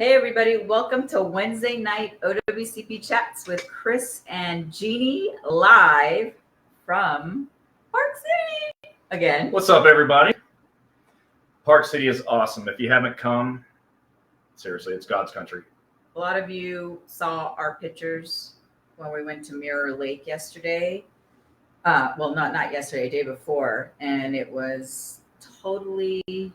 Hey everybody, welcome to Wednesday night OWCP Chats with Chris and Gini live from Park City again. What's up, everybody? Park City is awesome. If you haven't come, seriously, it's God's country. A lot of you saw our pictures when we went to Mirror Lake yesterday. Well, not yesterday, day before, and it was totally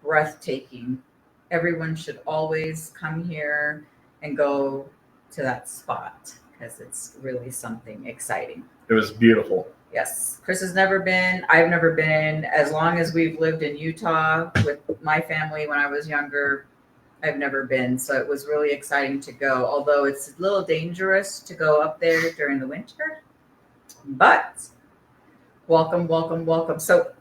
breathtaking. Everyone should always come here and go to that spot because it's really something exciting. It was beautiful. Yes. Chris has never been. I've never been. As long as we've lived in Utah with my family when I was younger, I've never been. So it was really exciting to go, although it's a little dangerous to go up there during the winter. But welcome, welcome, welcome. So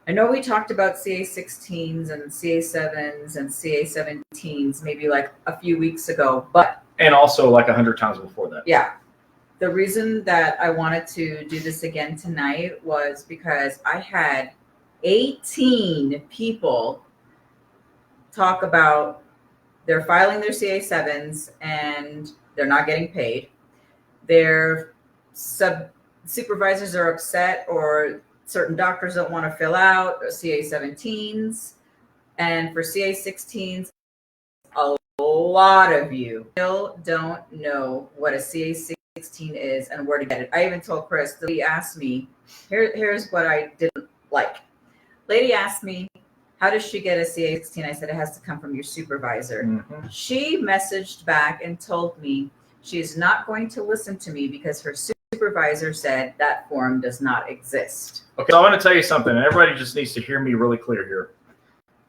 I know we talked about CA16s and CA7s and CA17s maybe like a few weeks ago, but and also like 100 times before that. Yeah. The reason that I wanted to do this again tonight was because I had 18 people talk about they're filing their CA7s and they're not getting paid. Their supervisors are upset, or certain doctors don't want to fill out CA17s. And for CA16s, a lot of you still don't know what a CA16 is and where to get it. I even told Chris, the lady asked me, here's what I didn't like. Lady asked me, how does she get a CA16? I said, it has to come from your supervisor. Mm-hmm. She messaged back and told me she's not going to listen to me because her supervisor said that form does not exist. Okay, so I want to tell you something, and everybody just needs to hear me really clear here.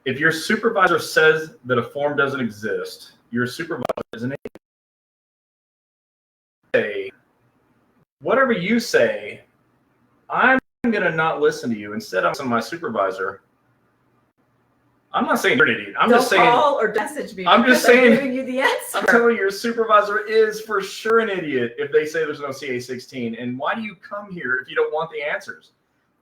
If your supervisor says that a form doesn't exist, your supervisor is an idiot. Whatever you say, I'm going to not listen to you. Instead, I'm listening to my supervisor. I'm not saying you're an idiot. I'm just saying. Don't call or message me. I'm just saying. I'm giving you the answer. I'm telling you, your supervisor is for sure an idiot if they say there's no CA16. And why do you come here if you don't want the answers?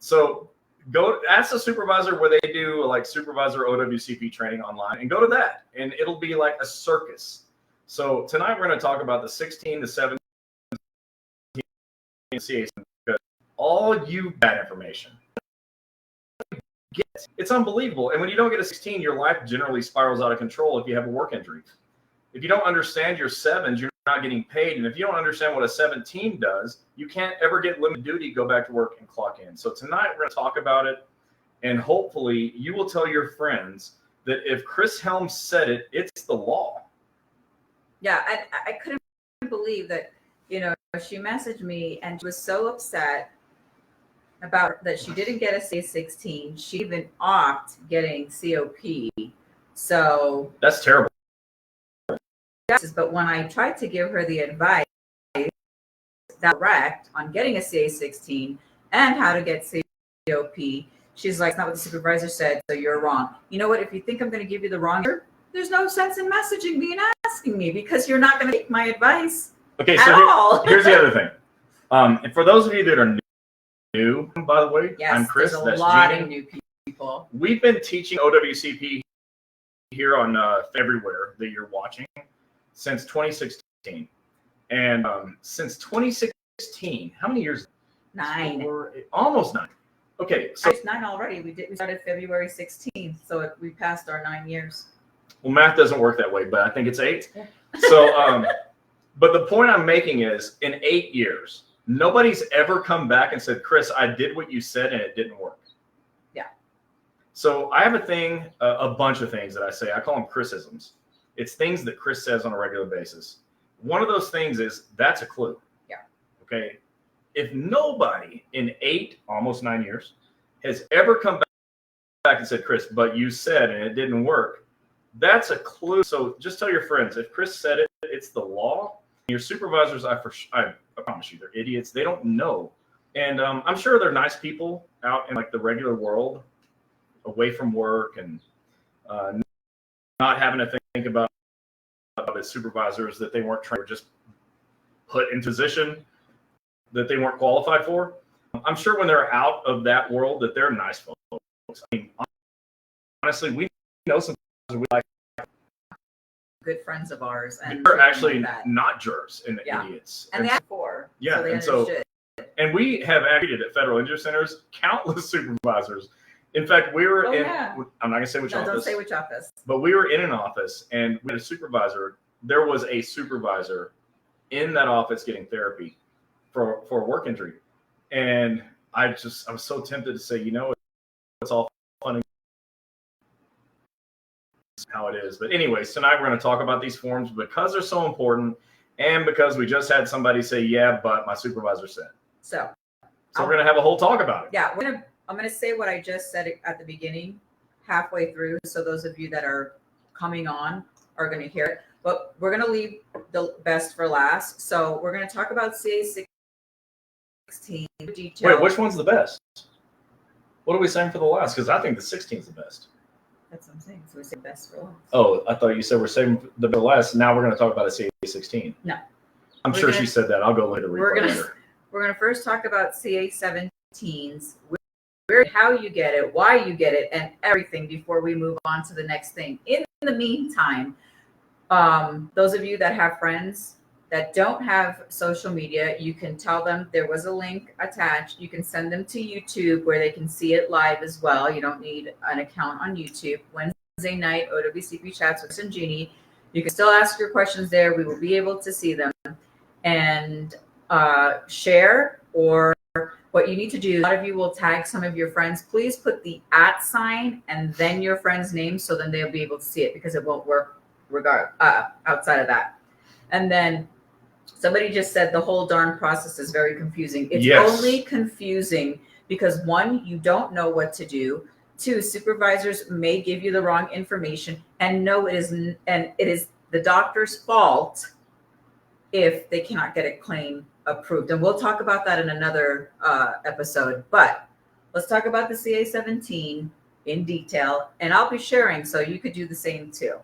So go ask the supervisor where they do like supervisor OWCP training online, and go to that, and it'll be like a circus. So tonight we're going to talk about the 16, the 17, CA7, because all you bad information. It's unbelievable. And when you don't get a 16, your life generally spirals out of control if you have a work injury. If you don't understand your 7s, you're not getting paid. And if you don't understand what a 17 does, you can't ever get limited duty, go back to work and clock in. So tonight we're going to talk about it. And hopefully you will tell your friends that if Chris Helms said it, it's the law. Yeah, I couldn't believe that, she messaged me and she was so upset about that she didn't get a CA16. She even opted getting COP. So that's terrible. But when I tried to give her the advice direct on getting a CA16 and how to get COP, she's like, it's not what the supervisor said, so you're wrong. You know what? If you think I'm going to give you the wrong answer, there's no sense in messaging me and asking me because you're not going to take my advice. Okay, so here's the other thing. And for those of you that are new, by the way, yes, I'm Chris. There's that's lot Gini. Of new people. We've been teaching OWCP here on everywhere that you're watching since 2016. And since 2016, how many years? 9. Almost 9. Okay, so it's 9 already. We started February 16th, so we passed our 9 years. Well, math doesn't work that way, but I think it's 8. Yeah. So, but the point I'm making is, in 8 years, nobody's ever come back and said, Chris, I did what you said and it didn't work. Yeah. So I have a thing, a bunch of things that I say. I call them Chrisisms. It's things that Chris says on a regular basis. One of those things is, that's a clue. Yeah. Okay. If nobody in 8, almost 9 years, has ever come back and said, Chris, but you said and it didn't work, that's a clue. So just tell your friends, if Chris said it, it's the law. Your supervisors, I promise you, they're idiots. They don't know. And I'm sure they're nice people out in like the regular world, away from work and not having to think about the supervisors that they weren't trying to just put in position that they weren't qualified for. I'm sure when they're out of that world that they're nice folks. I mean, honestly, we know some we like good friends of ours. And they're actually like not jerks and Yeah. idiots. And they had four. Yeah, So they and so- understood. And we have acted at federal injury centers, countless supervisors. In fact, we were in, Yeah. I'm not going to say which No, office. don't say which office. But we were in an office and we had a supervisor. There was a supervisor in that office getting therapy for a work injury. And I was so tempted to say, it's all fun and how it is. But anyways, tonight we're going to talk about these forms because they're so important and because we just had somebody say, yeah, but my supervisor said. So we're going to have a whole talk about it. Yeah, I'm going to say what I just said at the beginning, halfway through. So those of you that are coming on are going to hear it. But we're going to leave the best for last. So we're going to talk about CA 16 detail. Wait, which one's the best? What are we saying for the last? Because I think the 16 is the best. That's what I'm saying. So we say best for last. Oh, I thought you said we're saving the last. Now we're going to talk about a CA 16. No. I'm sure she said that. I'll go later. We're going to first talk about CA 17s, how you get it, why you get it, and everything before we move on to the next thing. In the meantime, those of you that have friends that don't have social media, you can tell them there was a link attached. You can send them to YouTube where they can see it live as well. You don't need an account on YouTube. Wednesday night, OWCP Chats with Gini. You can still ask your questions there. We will be able to see them and share, or what you need to do. A lot of you will tag some of your friends. Please put the @ sign and then your friend's name, so then they'll be able to see it, because it won't work outside of that. And then somebody just said the whole darn process is very confusing. It's only confusing because, one, you don't know what to do. Two, supervisors may give you the wrong information, and it is the doctor's fault if they cannot get a claim approved. And we'll talk about that in another episode. But let's talk about the CA 17 in detail, and I'll be sharing so you could do the same too.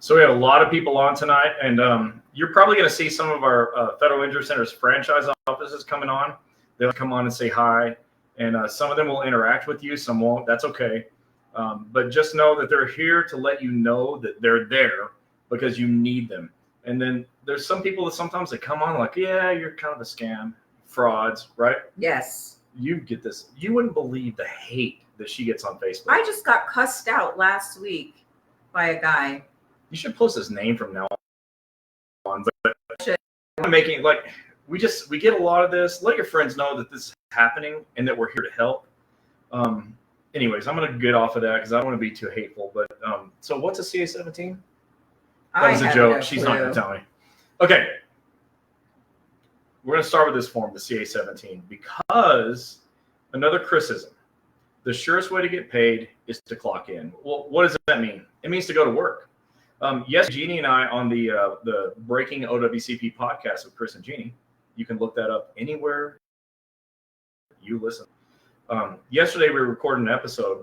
So we have a lot of people on tonight, and you're probably going to see some of our Federal Injury Center's franchise offices coming on. They'll come on and say hi, and some of them will interact with you, some won't. That's okay. But just know that they're here to let you know that they're there because you need them. And then there's some people that sometimes they come on like, yeah, you're kind of a scam, frauds, right? Yes. You get this. You wouldn't believe the hate that she gets on Facebook. I just got cussed out last week by a guy. You should post his name from now on. But I'm making we get a lot of this. Let your friends know that this is happening and that we're here to help. Anyways, I'm going to get off of that because I don't want to be too hateful. But so what's a CA 17? That was a joke. No, she's not going to tell me. Okay. We're going to start with this form, the CA 17, because another criticism. The surest way to get paid is to clock in. Well, what does that mean? It means to go to work. Yes, Gini and I on the Breaking OWCP podcast with Chris and Gini. You can look that up anywhere you listen. Yesterday we recorded an episode,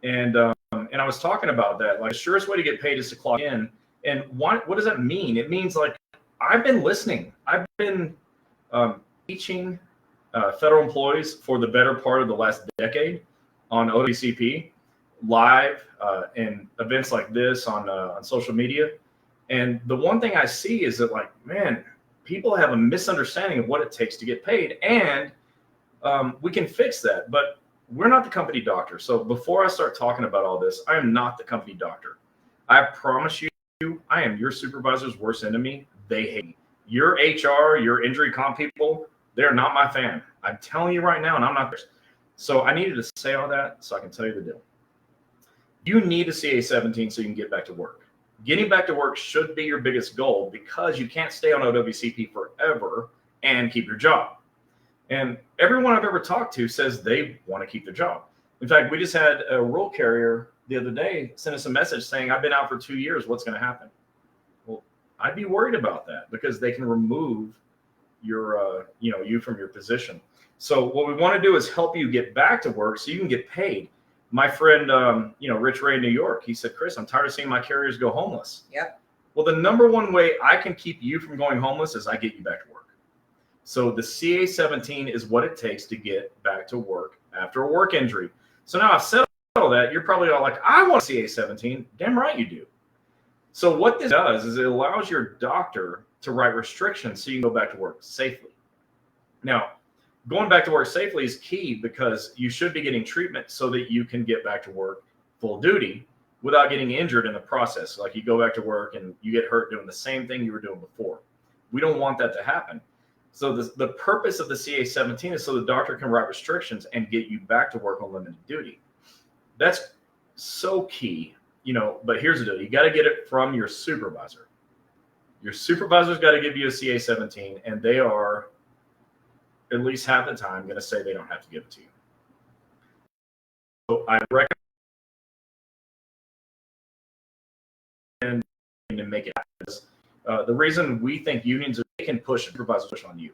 and I was talking about that. Like, the surest way to get paid is to clock in. And what does that mean? It means, like, I've been listening. I've been teaching federal employees for the better part of the last decade on OWCP, live and events like this on social media. And the one thing I see is that, like, man, people have a misunderstanding of what it takes to get paid. And we can fix that. But we're not the company doctor. So before I start talking about all this, I am not the company doctor. I promise you, I am your supervisor's worst enemy. They hate me. Your HR, your injury comp people, they're not my fan. I'm telling you right now, and I'm not there. So I needed to say all that so I can tell you the deal. You need a CA 17 so you can get back to work. Getting back to work should be your biggest goal, because you can't stay on OWCP forever and keep your job. And everyone I've ever talked to says they want to keep their job. In fact, we just had a rural carrier the other day send us a message saying, I've been out for 2 years. What's going to happen? Well, I'd be worried about that, because they can remove your, you from your position. So what we want to do is help you get back to work so you can get paid. My friend, Rich Ray in New York, he said, Chris, I'm tired of seeing my carriers go homeless. Yep. Well, the number one way I can keep you from going homeless is I get you back to work. So the CA 17 is what it takes to get back to work after a work injury. So now I've said all that, you're probably all like, I want a CA 17. Damn right you do. So what this does is it allows your doctor to write restrictions so you can go back to work safely. Now, going back to work safely is key because you should be getting treatment so that you can get back to work full duty without getting injured in the process. Like you go back to work and you get hurt doing the same thing you were doing before. We don't want that to happen. So the purpose of the CA-17 is so the doctor can write restrictions and get you back to work on limited duty. That's so key, but here's the deal. You got to get it from your supervisor. Your supervisor's got to give you a CA-17, and they are at least half the time going to say they don't have to give it to you. So I recommend to make it happen. The reason we think unions can push supervisors on you,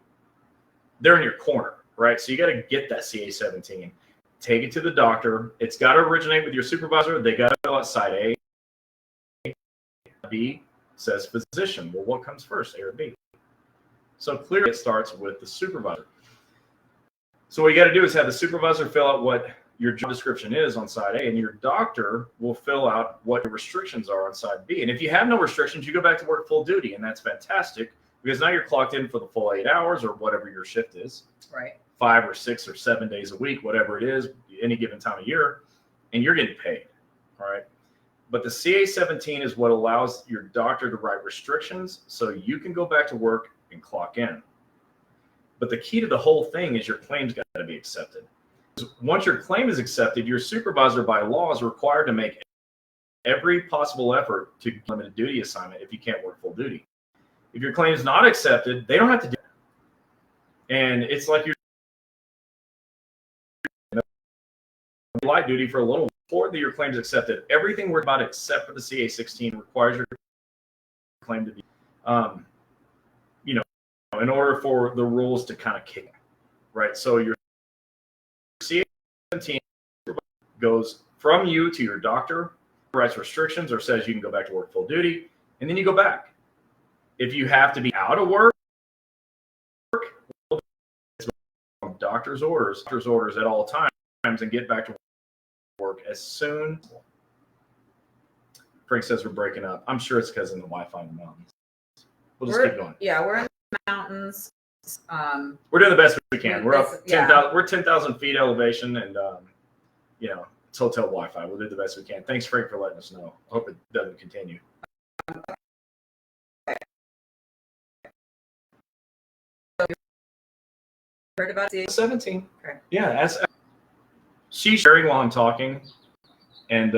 they're in your corner, right? So you got to get that CA-17, take it to the doctor. It's got to originate with your supervisor. They got to fill out side A. B says physician. Well, what comes first, A or B? So clearly it starts with the supervisor. So what you got to do is have the supervisor fill out what your job description is on side A, and your doctor will fill out what your restrictions are on side B. And if you have no restrictions, you go back to work full duty, and that's fantastic because now you're clocked in for the full 8 hours or whatever your shift is. Right. 5 or 6 or 7 days a week, whatever it is, any given time of year, and you're getting paid. All right. But the CA-17 is what allows your doctor to write restrictions so you can go back to work and clock in. But the key to the whole thing is your claim's got to be accepted. Once your claim is accepted, your supervisor by law is required to make every possible effort to get a limited duty assignment if you can't work full duty. If your claim is not accepted, they don't have to do it. And it's like you're light duty for a little before that your claim is accepted. Everything we're about except for the CA-16 requires your claim to be, in order for the rules to kind of kick in, right? So your CA-17 goes from you to your doctor, writes restrictions or says you can go back to work full duty, and then you go back. If you have to be out of work, it's doctor's orders at all times, and get back to work as soon. Frank says we're breaking up. I'm sure it's because of the Wi-Fi in the mountains. We'll just keep going. Yeah, we're in the mountains. We're doing the best we can. We're up 10,000. Yeah. We're 10,000 feet elevation, and it's hotel Wi-Fi. We'll do the best we can. Thanks, Frank, for letting us know. I hope it doesn't continue. Heard about it? 17. Okay. Yeah, she's sharing while I'm talking, and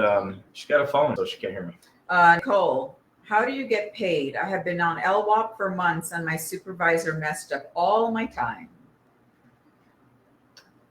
she's got a phone, so she can't hear me. Nicole, how do you get paid? I have been on LWOP for months, and my supervisor messed up all my time.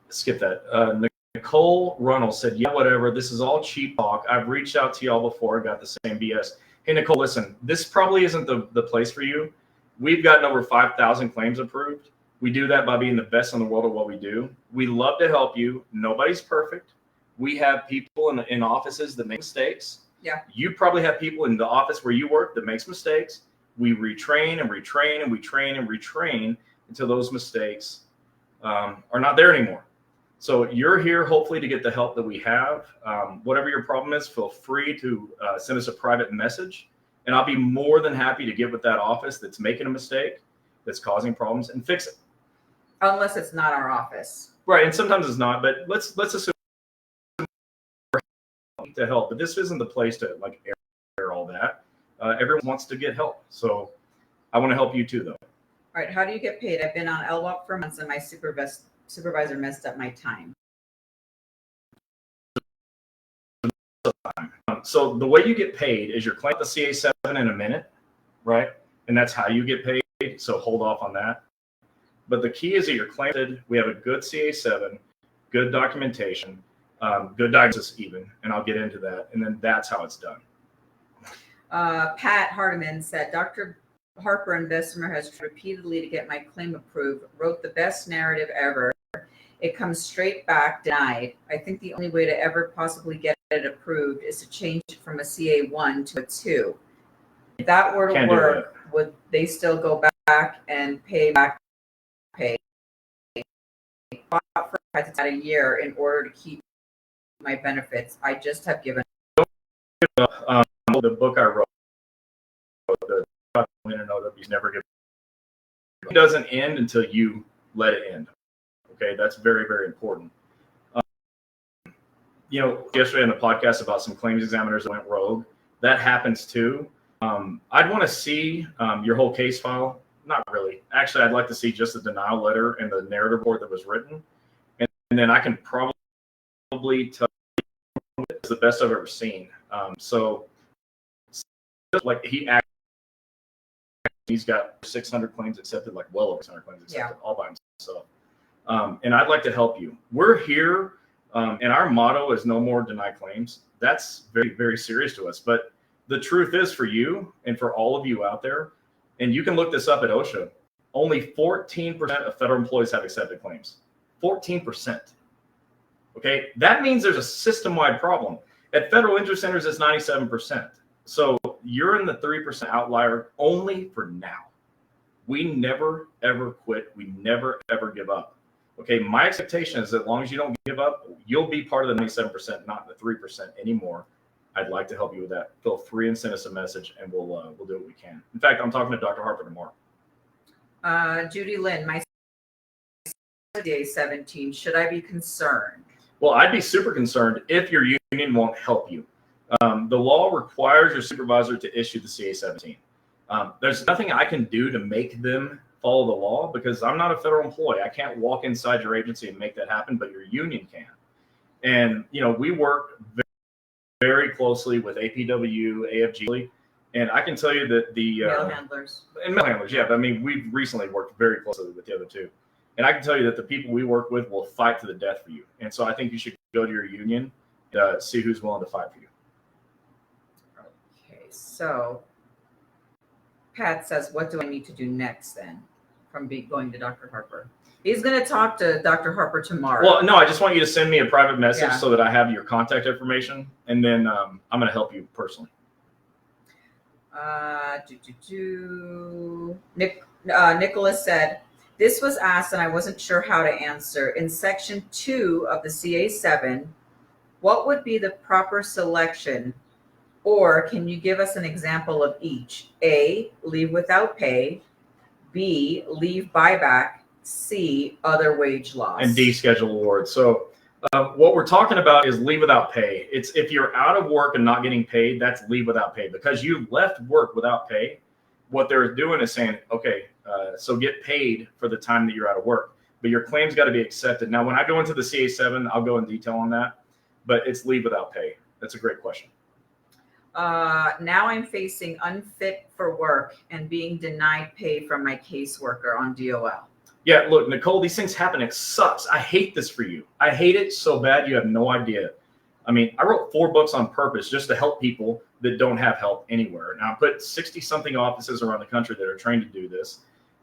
Skip that. Nicole Runnell said, yeah, whatever. This is all cheap talk. I've reached out to y'all before. Got the same BS. Hey, Nicole, listen, this probably isn't the place for you. We've gotten over 5,000 claims approved. We do that by being the best in the world at what we do. We love to help you. Nobody's perfect. We have people in offices that make mistakes. Yeah. You probably have people in the office where you work that makes mistakes. We retrain and retrain and we train and retrain until those mistakes are not there anymore. So you're here hopefully to get the help that we have. Whatever your problem is, feel free to send us a private message, and I'll be more than happy to get with that office that's making a mistake, that's causing problems, and fix it. Unless it's not our office. Right, and sometimes it's not, but let's assume to help. But this isn't the place to air all that. Everyone wants to get help, so I want to help you too, though. All right, how do you get paid? I've been on LWOP for months, and my supervisor messed up my time. So the way you get paid is you're claiming the CA-7 in a minute, right? And that's how you get paid. So hold off on that. But the key is that you're claiming. We have a good CA-7, good documentation, good diagnosis even, and I'll get into that. And then that's how it's done. Pat Hardiman said, Dr. Harper and Bessemer has repeatedly to get my claim approved, wrote the best narrative ever. It comes straight back denied. I think the only way to ever possibly get it approved is to change it from a CA1 to a 2. If that were to work, would they still go back and pay back pay? I had to a year in order to keep my benefits. I just have given the book I wrote. in an OWCP never give up. It doesn't end until you let it end. Okay, that's very, very important. Yesterday on the podcast about some claims examiners that went rogue, that happens too. I'd want to see your whole case file. Not really. Actually, I'd like to see just the denial letter and the narrative report that was written. And then I can probably tell you it's the best I've ever seen. So like he's got 600 claims accepted, like well over 600 claims accepted, all by himself. And I'd like to help you. We're here, and our motto is no more denied claims. That's very, very serious to us. But the truth is, for you and for all of you out there, and you can look this up at OSHA, only 14% of federal employees have accepted claims. 14%. Okay, that means there's a system-wide problem. At federal injury centers, it's 97%. So you're in the 3% outlier only for now. We never, ever quit. We never, ever give up. Okay, my expectation is that as long as you don't give up, you'll be part of the 97%, not the 3% anymore. I'd like to help you with that. Feel free and send us a message, and we'll do what we can. In fact, I'm talking to Dr. Harper tomorrow. Judy Lynn, my day 17. Should I be concerned? Well, I'd be super concerned if your union won't help you. The law requires your supervisor to issue the CA-17. There's nothing I can do to make them follow the law because I'm not a federal employee. I can't walk inside your agency and make that happen, but your union can. And, we work very closely with APW, AFG, and I can tell you that the mail handlers. And mail handlers, yeah. But I mean, we've recently worked very closely with the other two. And I can tell you that the people we work with will fight to the death for you. And so I think you should go to your union, see who's willing to fight for you. Okay, so Pat says, what do I need to do next then from going to Dr. Harper? He's going to talk to Dr. Harper tomorrow. Well, no, I just want you to send me a private message so that I have your contact information, and then I'm going to help you personally. Nicholas said, this was asked and I wasn't sure how to answer. In section 2 of the CA7, what would be the proper selection? Or can you give us an example of each? A, leave without pay. B, leave buyback. C, other wage loss. And D, schedule awards. So what we're talking about is leave without pay. It's if you're out of work and not getting paid, that's leave without pay. Because you left work without pay, what they're doing is saying, okay, so get paid for the time that you're out of work. But your claim's got to be accepted. Now, when I go into the CA7, I'll go in detail on that. But it's leave without pay. That's a great question. Now I'm facing unfit for work and being denied pay from my caseworker on DOL. Yeah, look, Nicole, these things happen. It sucks. I hate this for you. I hate it so bad you have no idea. I mean, I wrote 4 books on purpose just to help people that don't have help anywhere. Now, I put 60-something offices around the country that are trained to do this.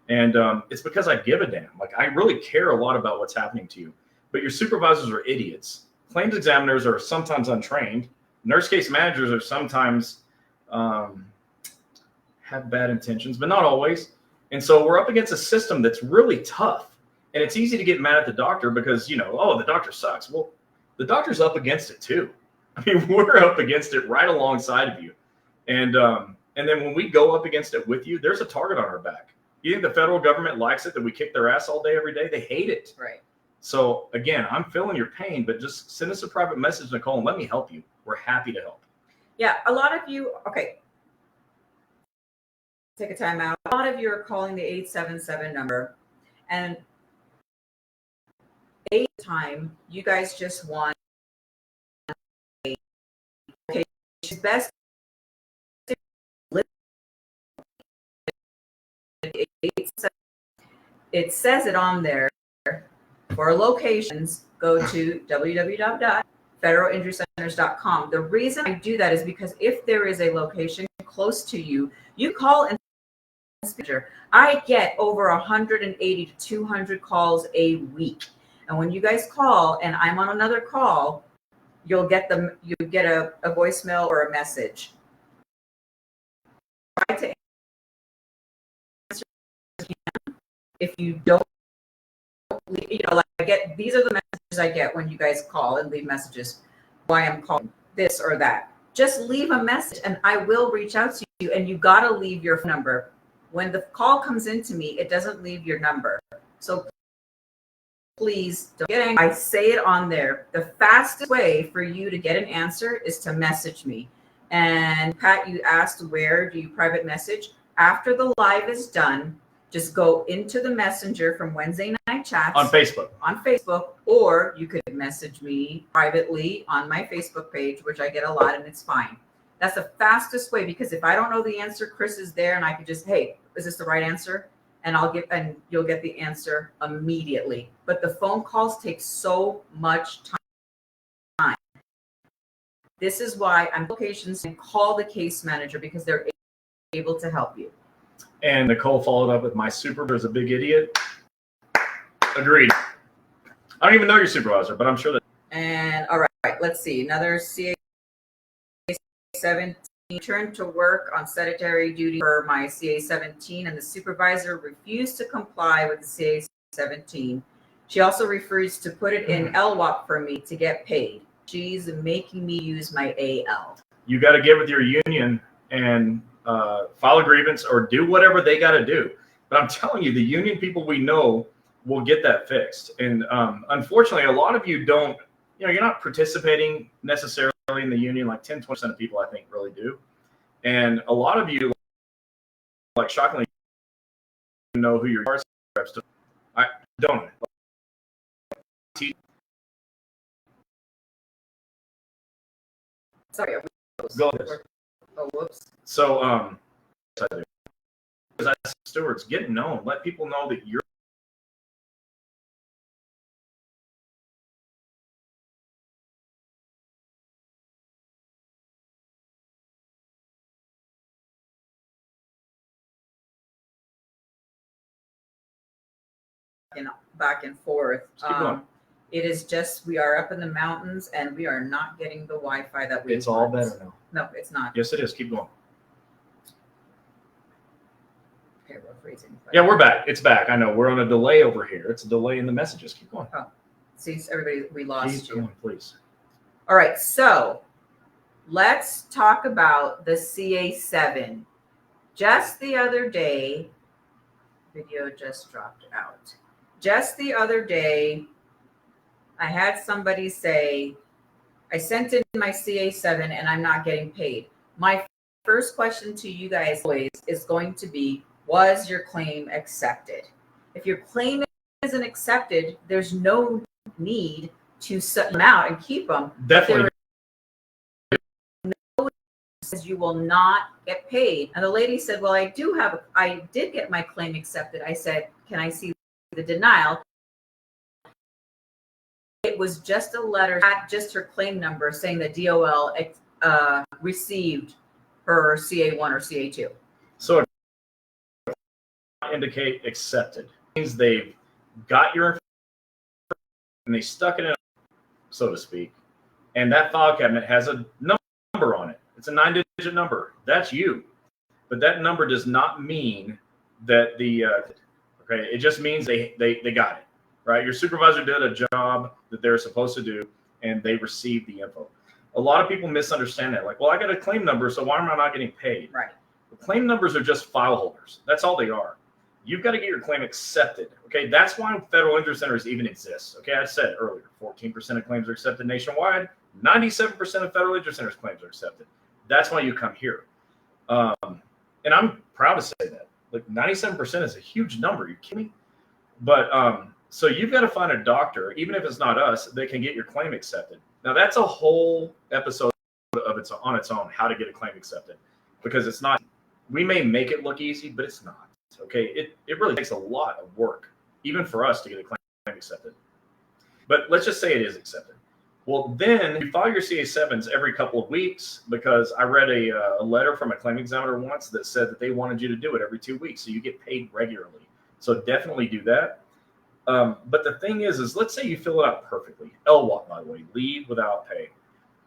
And it's because I give a damn. Like, I really care a lot about what's happening to you. But your supervisors are idiots. Claims examiners are sometimes untrained. Nurse case managers are sometimes have bad intentions, but not always. And so we're up against a system that's really tough. And it's easy to get mad at the doctor because, the doctor sucks. Well, the doctor's up against it too. I mean, we're up against it right alongside of you. And then when we go up against it with you, there's a target on our back. You think the federal government likes it that we kick their ass all day, every day? They hate it. Right. So again, I'm feeling your pain, but just send us a private message, Nicole, and let me help you. We're happy to help. Yeah, a lot of you, okay. Take a time out. A lot of you are calling the 877 number, and time you guys just want okay, best it says it on there. For locations, go to www.federalinjurycenters.com. The reason I do that is because if there is a location close to you, you call and I get over 180 to 200 calls a week. And when you guys call and I'm on another call, you get a voicemail or a message. Try to answer if you don't, like these are the messages I get when you guys call and leave messages. Why I'm calling, this or that. Just leave a message and I will reach out to you. And you got to leave your phone number. When the call comes into me, it doesn't leave your number. So please don't get angry. I say it on there. The fastest way for you to get an answer is to message me. And Pat, you asked where do you private message? After the live is done, just go into the messenger from Wednesday Night Chats. On Facebook. On Facebook, or you could message me privately on my Facebook page, which I get a lot, and it's fine. That's the fastest way, because if I don't know the answer, Chris is there and I could just, hey, is this the right answer? And you'll get the answer immediately. But the phone calls take so much time. This is why I'm locations and call the case manager, because they're able to help you. And Nicole followed up with, my supervisor is a big idiot. Agreed. I don't even know your supervisor, but I'm sure that. And all right, let's see. Another CA 17 returned to work on sedentary duty for my CA 17, and the supervisor refused to comply with the CA 17. She also refused to put it in LWOP for me to get paid. She's making me use my AL. You got to get with your union and file a grievance or do whatever they got to do. But I'm telling you, the union people we know will get that fixed. And unfortunately, a lot of you don't, you're not participating necessarily in the union. Like 10-20% of people, I think, really do. And a lot of you, like, shockingly, know who your reps to. I don't. Sorry. Go ahead. Oh, whoops. So, I do. Because as stewards, get known. Let people know that you're. Back and forth. Keep going. It is just, we are up in the mountains and we are not getting the Wi-Fi that we It's want. all better now. No, it's not. Yes, it is. Keep going. Okay, we're freezing. Yeah, we're back. It's back. I know. We're on a delay over here. It's a delay in the messages. Keep going. Oh, see, everybody, we lost Keep you. going, please. All right, so let's talk about the CA7. Just the other day, video just dropped out. Just the other day, I had somebody say, I sent in my CA7 and I'm not getting paid. My first question to you guys always is going to be, was your claim accepted? If your claim isn't accepted, there's no need to set them out and keep them. Definitely. You will not get paid. And the lady said, well, I did get my claim accepted. I said, can I see the denial? It was just a letter, not just her claim number, saying that DOL received her CA1 or CA2. So indicate accepted. It means they've got your information and they stuck it in, so to speak. And that file cabinet has a number on it. It's a 9-digit number. That's you. But that number does not mean that okay, it just means they got it, right? Your supervisor did a job that they're supposed to do, and they received the info. A lot of people misunderstand that. Like, well, I got a claim number, so why am I not getting paid? Right. The claim numbers are just file holders. That's all they are. You've got to get your claim accepted. Okay, that's why federal injury centers even exist. Okay, I said earlier, 14% of claims are accepted nationwide. 97% of federal injury centers claims are accepted. That's why you come here. And I'm proud to say that. Like 97% is a huge number. You kidding me? But so you've got to find a doctor, even if it's not us, that can get your claim accepted. Now that's a whole episode of on its own, how to get a claim accepted, because it's not. We may make it look easy, but it's not. Okay, it really takes a lot of work, even for us to get a claim accepted. But let's just say it is accepted. Well, then you file your CA7s every couple of weeks, because I read a letter from a claim examiner once that said that they wanted you to do it every 2 weeks, so you get paid regularly. So definitely do that. But the thing is let's say you fill it out perfectly. LWOP, by the way, leave without pay.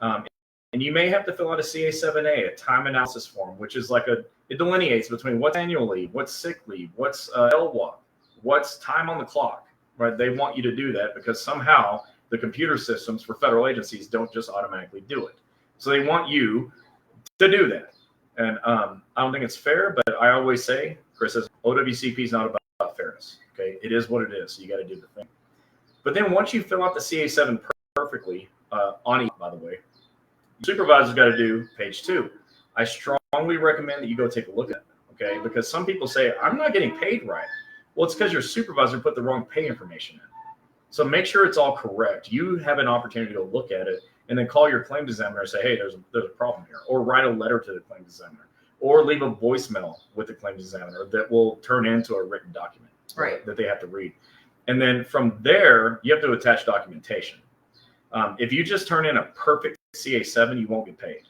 And you may have to fill out a CA7A, a time analysis form, which is like it delineates between what's annual leave, what's sick leave, what's LWOP, what's time on the clock, right? They want you to do that because somehow the computer systems for federal agencies don't just automatically do it. So they want you to do that. And I don't think it's fair, but I always say Chris says OWCP is not about fairness. Okay, it is what it is. So you got to do the thing. But then once you fill out the CA7 perfectly, on by the way, supervisor's got to do page 2. I strongly recommend that you go take a look at it. Okay, because some people say I'm not getting paid right. Well, it's because your supervisor put the wrong pay information in. So make sure it's all correct. You have an opportunity to go look at it and then call your claims examiner and say, hey, there's a problem here, or write a letter to the claims examiner, or leave a voicemail with the claims examiner that will turn into a written document, right, that they have to read. And then from there, you have to attach documentation. If you just turn in a perfect CA7, you won't get paid.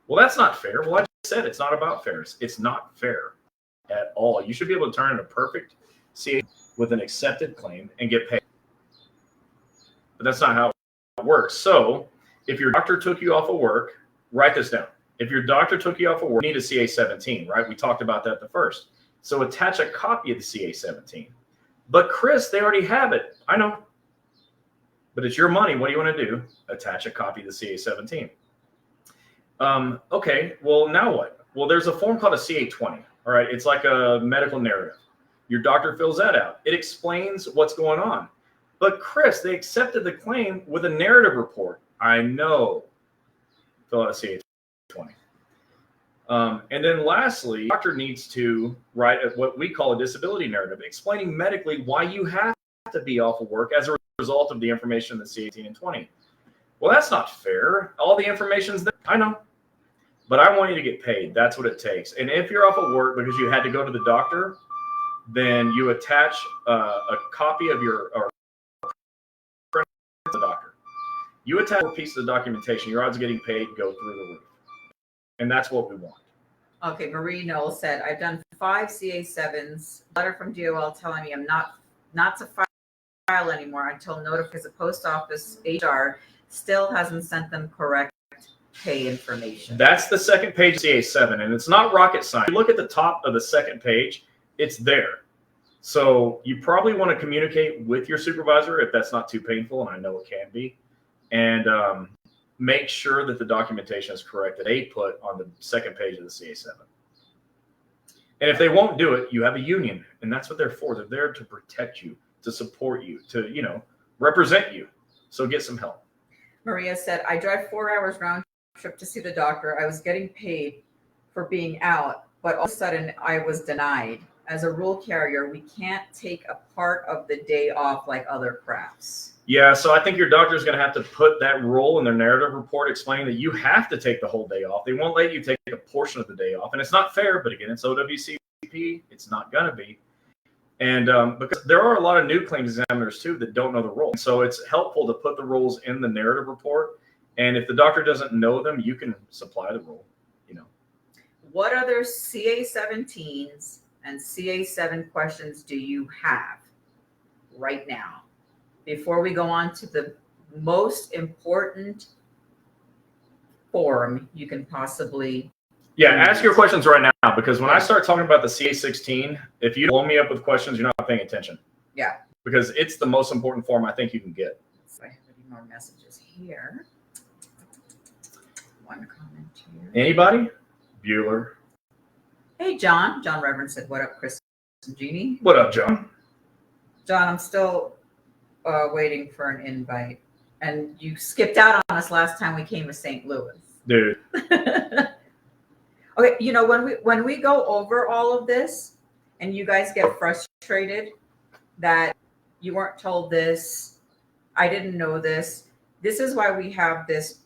Well, that's not fair. Well, I just said it's not about fairness. It's not fair at all. You should be able to turn in a perfect CA with an accepted claim and get paid. But that's not how it works. So if your doctor took you off of work, write this down. If your doctor took you off of work, you need a CA17, right? We talked about that the first. So attach a copy of the CA17. But Chris, they already have it. I know. But it's your money. What do you want to do? Attach a copy of the CA17. Okay, well, now what? Well, there's a form called a CA20. All right, it's like a medical narrative. Your doctor fills that out. It explains what's going on. But Chris, they accepted the claim with a narrative report. I know. Fill out a CA20. And then lastly, the doctor needs to write what we call a disability narrative, explaining medically why you have to be off of work as a result of the information in the C18 and 20. Well, that's not fair. All the information's there. I know. But I want you to get paid. That's what it takes. And if you're off of work because you had to go to the doctor, then you attach a copy of your the doctor. You attach a piece of the documentation, your odds of getting paid go through the roof. And that's what we want. Okay, Marie Knoll said, I've done 5 CA7s, letter from DOL telling me I'm not to file anymore until notified, because the post office HR still hasn't sent them correct pay information. That's the second page of CA7, and it's not rocket science. If you look at the top of the second page, it's there. So you probably want to communicate with your supervisor if that's not too painful, and I know it can be, and make sure that the documentation is correct that they put on the second page of the CA7. And if they won't do it, you have a union, and that's what they're for. They're there to protect you, to support you, to, represent you. So get some help. Maria said, I drive 4 hours round trip to see the doctor. I was getting paid for being out, but all of a sudden I was denied. As a rural carrier, we can't take a part of the day off like other crafts. Yeah, so I think your doctor is going to have to put that rule in their narrative report explaining that you have to take the whole day off. They won't let you take a portion of the day off. And it's not fair, but again, it's OWCP. It's not going to be. And because there are a lot of new claims examiners, too, that don't know the rule. So it's helpful to put the rules in the narrative report. And if the doctor doesn't know them, you can supply the rule, What other CA17s and CA7 questions do you have right now before we go on to the most important form you can possibly? Yeah, ask your questions right now, because when I start talking about the CA16, if you blow me up with questions, you're not paying attention. Yeah. Because it's the most important form I think you can get. So I have any more messages here. One comment here. Anybody? Bueller. Hey, John. John Reverend said, what up, Chris and Gini? What up, John? John, I'm still waiting for an invite. And you skipped out on us last time we came to St. Louis. Dude. Okay, when we go over all of this and you guys get frustrated that you weren't told this, I didn't know this. This is why we have this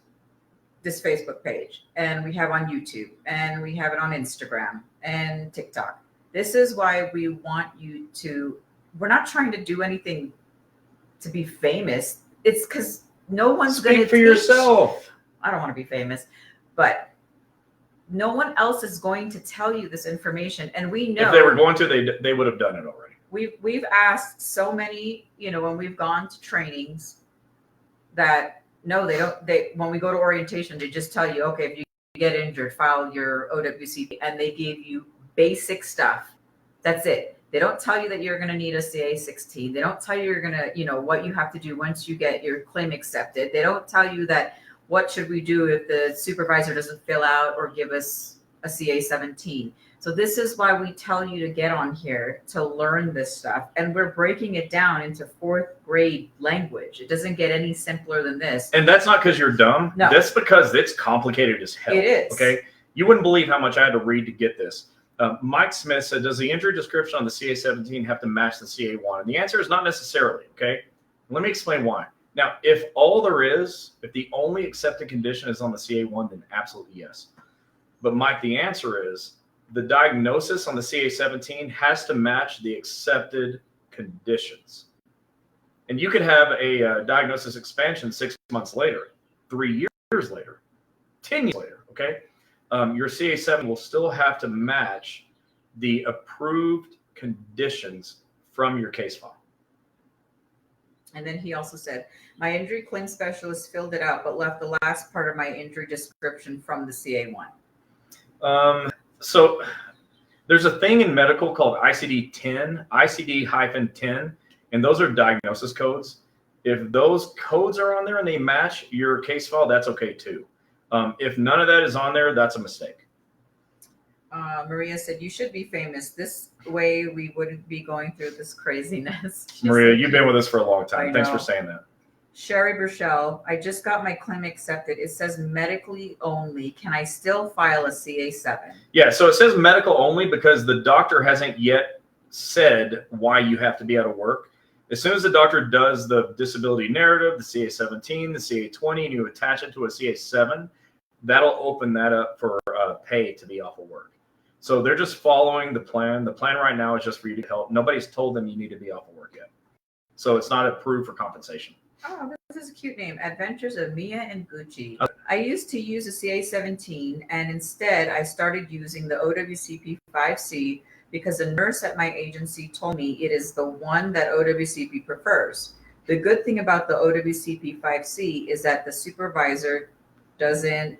Facebook page, and we have on YouTube, and we have it on Instagram and TikTok. This is why we want you to, we're not trying to do anything to be famous. It's because no one's going to speak for yourself. I don't want to be famous, but no one else is going to tell you this information. And we know if they were going to, they would have done it already. We've asked so many, when we've gone to trainings, that no, they don't. When we go to orientation, they just tell you, okay, if you get injured, file your OWCP, and they give you basic stuff. That's it. They don't tell you that you're going to need a CA16. They don't tell you you're going to, what you have to do once you get your claim accepted. They don't tell you that what should we do if the supervisor doesn't fill out or give us a CA17. So this is why we tell you to get on here to learn this stuff. And we're breaking it down into fourth grade language. It doesn't get any simpler than this. And that's not because you're dumb. No. That's because it's complicated as hell. It is. Okay. You wouldn't believe how much I had to read to get this. Mike Smith said, does the injury description on the CA-17 have to match the CA-1? And the answer is not necessarily. Okay. Let me explain why. Now, if the only accepted condition is on the CA-1, then absolutely yes. But Mike, the answer is the diagnosis on the CA-17 has to match the accepted conditions. And you could have a diagnosis expansion 6 months later, 3 years later, 10 years later, okay? Your CA-7 will still have to match the approved conditions from your case file. And then he also said, my injury claim specialist filled it out, but left the last part of my injury description from the CA-1. So there's a thing in medical called ICD-10, ICD-10, and those are diagnosis codes. If those codes are on there and they match your case file, that's okay too. If none of that is on there, that's a mistake. Maria said, you should be famous. This way we wouldn't be going through this craziness. Maria, you've been with us for a long time. Thanks for saying that. Sherry Burchell, I just got my claim accepted. It says medically only. Can I still file a CA-7? Yeah, so it says medical only because the doctor hasn't yet said why you have to be out of work. As soon as the doctor does the disability narrative, the CA-17, the CA-20, and you attach it to a CA-7, that'll open that up for pay to be off of work. So they're just following the plan. The plan right now is just for you to help. Nobody's told them you need to be off of work yet. So it's not approved for compensation. Oh, this is a cute name. Adventures of Mia and Gucci. I used to use a CA-17, and instead I started using the OWCP 5C because a nurse at my agency told me it is the one that OWCP prefers. The good thing about the OWCP 5C is that the supervisor doesn't.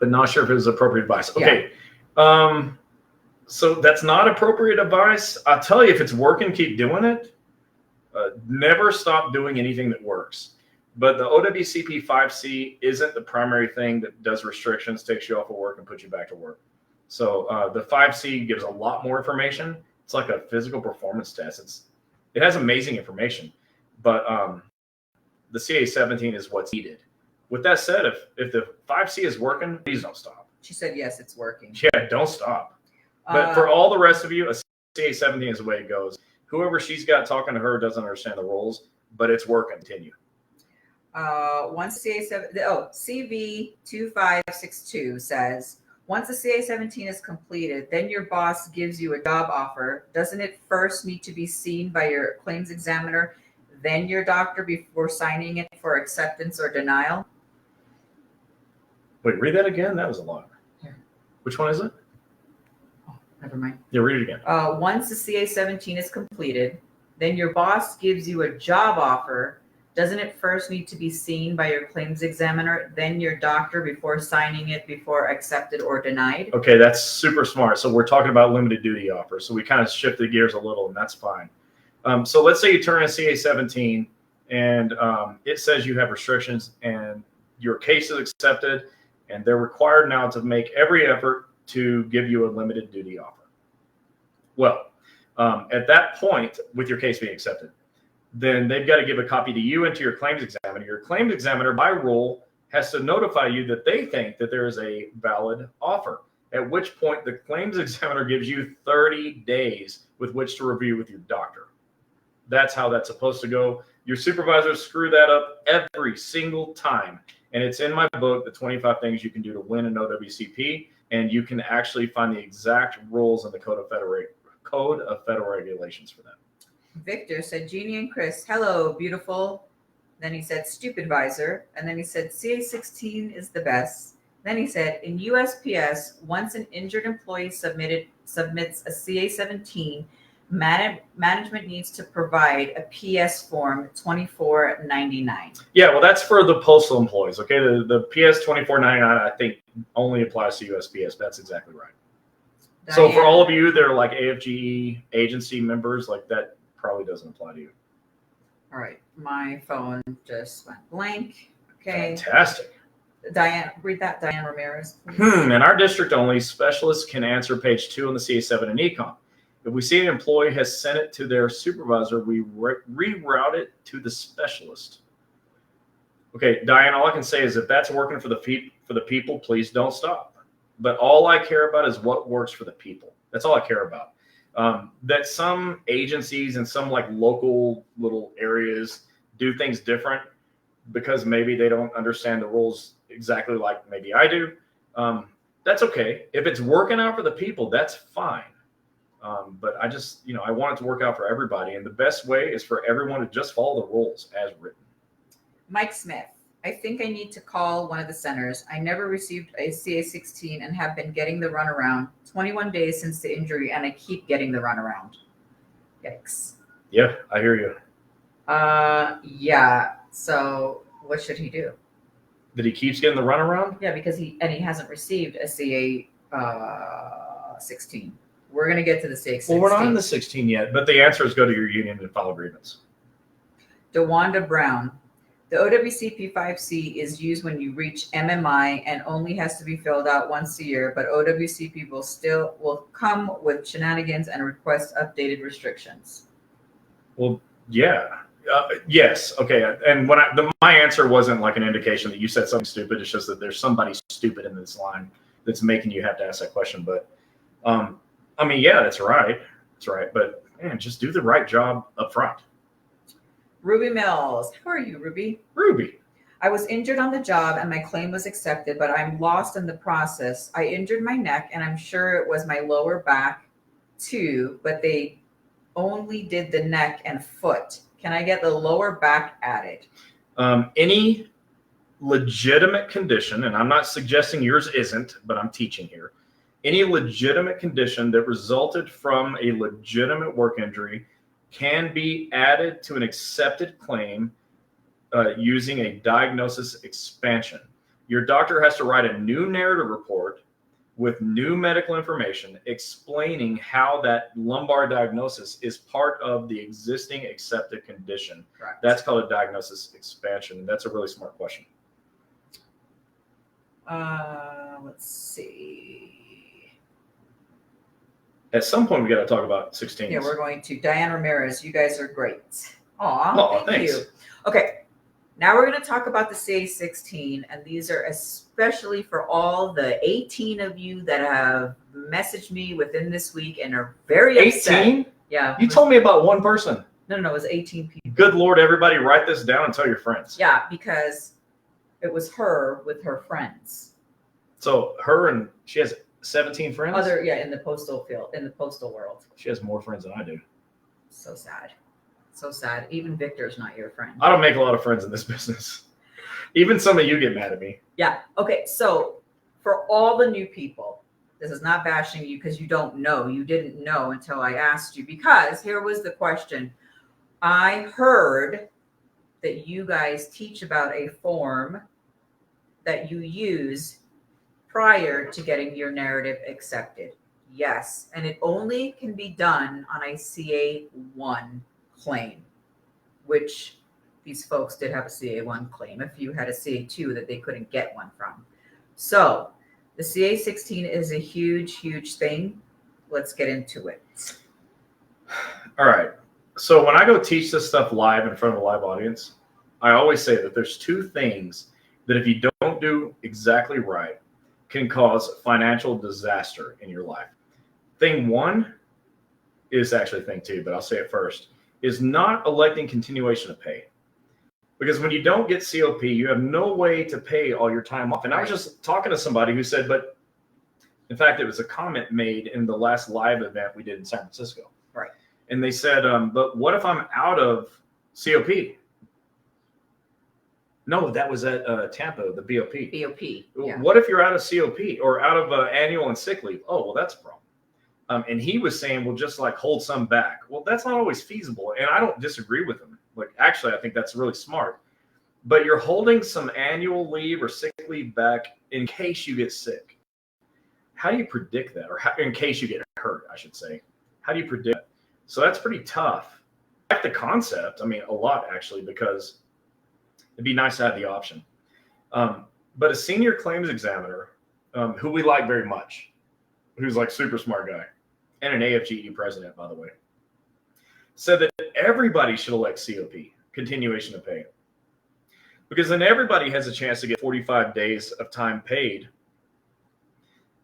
But not sure if it was appropriate advice. Okay. Yeah. So that's not appropriate advice. I'll tell you, if it's working, keep doing it. Never stop doing anything that works. But the OWCP 5C isn't the primary thing that does restrictions, takes you off of work, and puts you back to work. So the 5C gives a lot more information. It's like a physical performance test. It has amazing information, but the CA-17 is what's needed. With that said, if the 5C is working, please don't stop. She said, yes, it's working. Yeah, don't stop. But for all the rest of you, a CA-17 is the way it goes. Whoever she's got talking to her doesn't understand the rules, but it's working. Continue. Once CV2562 says, once the CA-17 is completed, then your boss gives you a job offer. Doesn't it first need to be seen by your claims examiner, then your doctor before signing it for acceptance or denial? Wait, read that again? That was a lot. Here. Which one is it? Never mind. Yeah, read it again. Once the CA-17 is completed, then your boss gives you a job offer. Doesn't it first need to be seen by your claims examiner, then your doctor before signing it before accepted or denied? Okay, that's super smart. So we're talking about limited duty offers. So we kind of shifted gears a little, and that's fine. So let's say you turn in CA-17 and it says you have restrictions and your case is accepted, and they're required now to make every effort to give you a limited duty offer. Well, at that point, with your case being accepted, then they've got to give a copy to you and to your claims examiner. Your claims examiner, by rule, has to notify you that they think that there is a valid offer, at which point the claims examiner gives you 30 days with which to review with your doctor. That's how that's supposed to go. Your supervisors screw that up every single time. And it's in my book, The 25 Things You Can Do to Win an OWCP. And you can actually find the exact rules in the Code of Federal Regulations for that. Victor said, Gini and Chris, hello, beautiful. Then he said, stupid visor. And then he said, CA-16 is the best. Then he said, in USPS, once an injured employee submits a CA-17, management needs to provide a PS form 2499. Yeah, well, that's for the postal employees. Okay, the PS 2499 I think only applies to USPS. That's exactly right. Diana. So for all of you that are like AFGE agency members, like that probably doesn't apply to you. All right, my phone just went blank. Okay. Fantastic. Diane, read that, Diane Ramirez. In our district only, specialists can answer page 2 on the CA7 and econ. If we see an employee has sent it to their supervisor, we reroute it to the specialist. Okay, Diane, all I can say is if that's working for the people, please don't stop. But all I care about is what works for the people. That's all I care about. That some agencies and some like local little areas do things different because maybe they don't understand the rules exactly like maybe I do. That's okay. If it's working out for the people, that's fine. But I just, I want it to work out for everybody. And the best way is for everyone to just follow the rules as written. Mike Smith, I think I need to call one of the centers. I never received a CA16 and have been getting the runaround 21 days since the injury, and I keep getting the runaround. Yikes. Yeah, I hear you. Yeah. So what should he do? That he keeps getting the runaround? Yeah, because he hasn't received a CA 16. We're going to get to the CA 16. Well, we're not in the 16 yet, but the answer is go to your union and file a grievance. DeWanda Brown. The OWCP 5C is used when you reach MMI and only has to be filled out once a year, but OWCP will come with shenanigans and request updated restrictions. Well, yeah. Yes. Okay. And when my answer wasn't like an indication that you said something stupid. It's just that there's somebody stupid in this line that's making you have to ask that question. But I mean, yeah, that's right. That's right. But man, just do the right job up front. Ruby Mills. How are you, Ruby? Ruby. I was injured on the job and my claim was accepted, but I'm lost in the process. I injured my neck and I'm sure it was my lower back too, but they only did the neck and foot. Can I get the lower back added? Any legitimate condition, and I'm not suggesting yours isn't, but I'm teaching here. Any legitimate condition that resulted from a legitimate work injury can be added to an accepted claim using a diagnosis expansion. Your doctor has to write a new narrative report with new medical information explaining how that lumbar diagnosis is part of the existing accepted condition. Correct. That's called a diagnosis expansion. That's a really smart question. Let's see. At some point, we got to talk about 16. Yeah, we're going to. Diane Ramirez, you guys are great. Aw, thank you. Okay, now we're going to talk about the CA16, and these are especially for all the 18 of you that have messaged me within this week and are very upset. 18? Yeah. You told me about one person. No, it was 18 people. Good Lord, everybody write this down and tell your friends. Yeah, because it was her with her friends. So she has 17 friends? In the postal field, in the postal world. She has more friends than I do. So sad. So sad. Even Victor's not your friend. I don't make a lot of friends in this business. Even some of you get mad at me. Yeah. Okay. So for all the new people, this is not bashing you because you don't know. You didn't know until I asked you, because here was the question. I heard that you guys teach about a form that you use prior to getting your narrative accepted. Yes. And it only can be done on a CA1 claim, which these folks did have a CA1 claim. If you had a CA2 that they couldn't get one from. So the CA16 is a huge, huge thing. Let's get into it. All right. So when I go teach this stuff live in front of a live audience, I always say that there's two things that if you don't do exactly right, can cause financial disaster in your life. Thing one is actually thing two, but I'll say it first, is not electing continuation of pay. Because when you don't get COP, you have no way to pay all your time off. And I was just talking to somebody who said, but in fact, it was a comment made in the last live event we did in San Francisco. Right. And they said, but what if I'm out of COP? No, that was at Tampa, the BOP. BOP. Yeah. What if you're out of COP or out of annual and sick leave? Oh, well, that's a problem. And he was saying, well, just like hold some back. Well, that's not always feasible. And I don't disagree with him. Like, actually, I think that's really smart. But you're holding some annual leave or sick leave back in case you get sick. How do you predict that? Or in case you get hurt, I should say. How do you predict that? So that's pretty tough. I like the concept. I mean, a lot, actually, because it'd be nice to have the option. But a senior claims examiner, who we like very much, who's like super smart guy, and an AFGE president, by the way, said that everybody should elect COP, continuation of pay, because then everybody has a chance to get 45 days of time paid.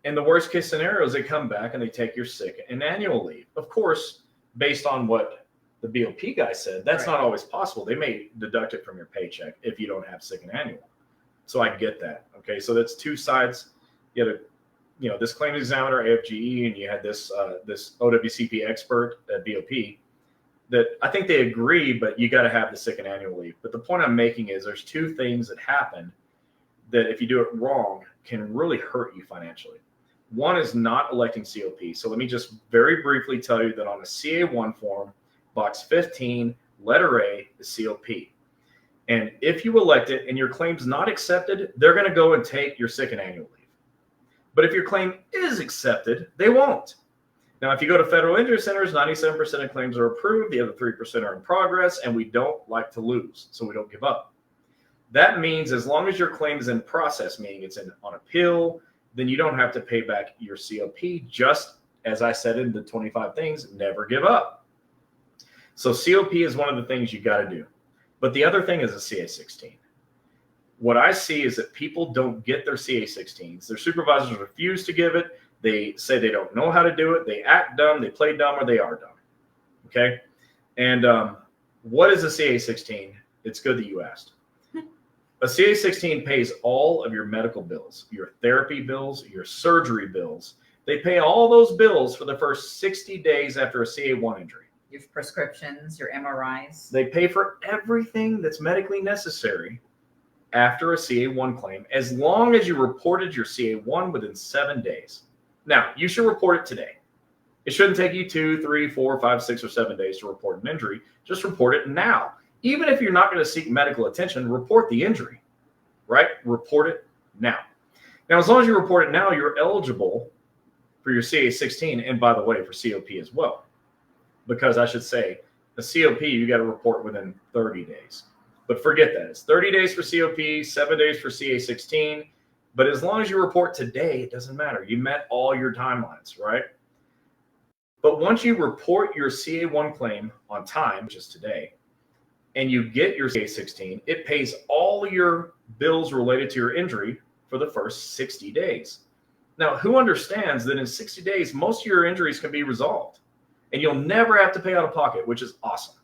And the worst case scenario is they come back and they take your sick and annual leave. Of course, based on what the BOP guy said, that's not always possible. They may deduct it from your paycheck if you don't have sick and annual. So I get that. Okay, so that's two sides. You had this claims examiner, AFGE, and you had this OWCP expert at BOP. That I think they agree, but you got to have the sick and annual leave. But the point I'm making is there's two things that happen that if you do it wrong can really hurt you financially. One is not electing COP. So let me just very briefly tell you that on a CA1 form, box 15, letter A is COP. And if you elect it and your claim's not accepted, they're going to go and take your sick and annual leave. But if your claim is accepted, they won't. Now, if you go to federal injury centers, 97% of claims are approved. The other 3% are in progress, and we don't like to lose, so we don't give up. That means as long as your claim is in process, meaning it's on appeal, then you don't have to pay back your COP. Just as I said in the 25 things, never give up. So COP is one of the things you got to do. But the other thing is a CA16. What I see is that people don't get their CA16s. Their supervisors refuse to give it. They say they don't know how to do it. They act dumb, they play dumb, or they are dumb. Okay? And what is a CA16? It's good that you asked. A CA16 pays all of your medical bills, your therapy bills, your surgery bills. They pay all those bills for the first 60 days after a CA1 injury. Your prescriptions, your MRIs. They pay for everything that's medically necessary after a CA1 claim, as long as you reported your CA1 within 7 days. Now, you should report it today. It shouldn't take you 2, 3, 4, 5, 6, or 7 days to report an injury. Just report it now. Even if you're not going to seek medical attention, report the injury, right? Report it now. Now, as long as you report it now, you're eligible for your CA16, and by the way, for COP as well. Because I should say, a COP, you got to report within 30 days. But forget that. It's 30 days for COP, 7 days for CA16. But as long as you report today, it doesn't matter. You met all your timelines, right? But once you report your CA1 claim on time, which is today, and you get your CA16, it pays all your bills related to your injury for the first 60 days. Now, who understands that in 60 days, most of your injuries can be resolved, and you'll never have to pay out of pocket, which is awesome.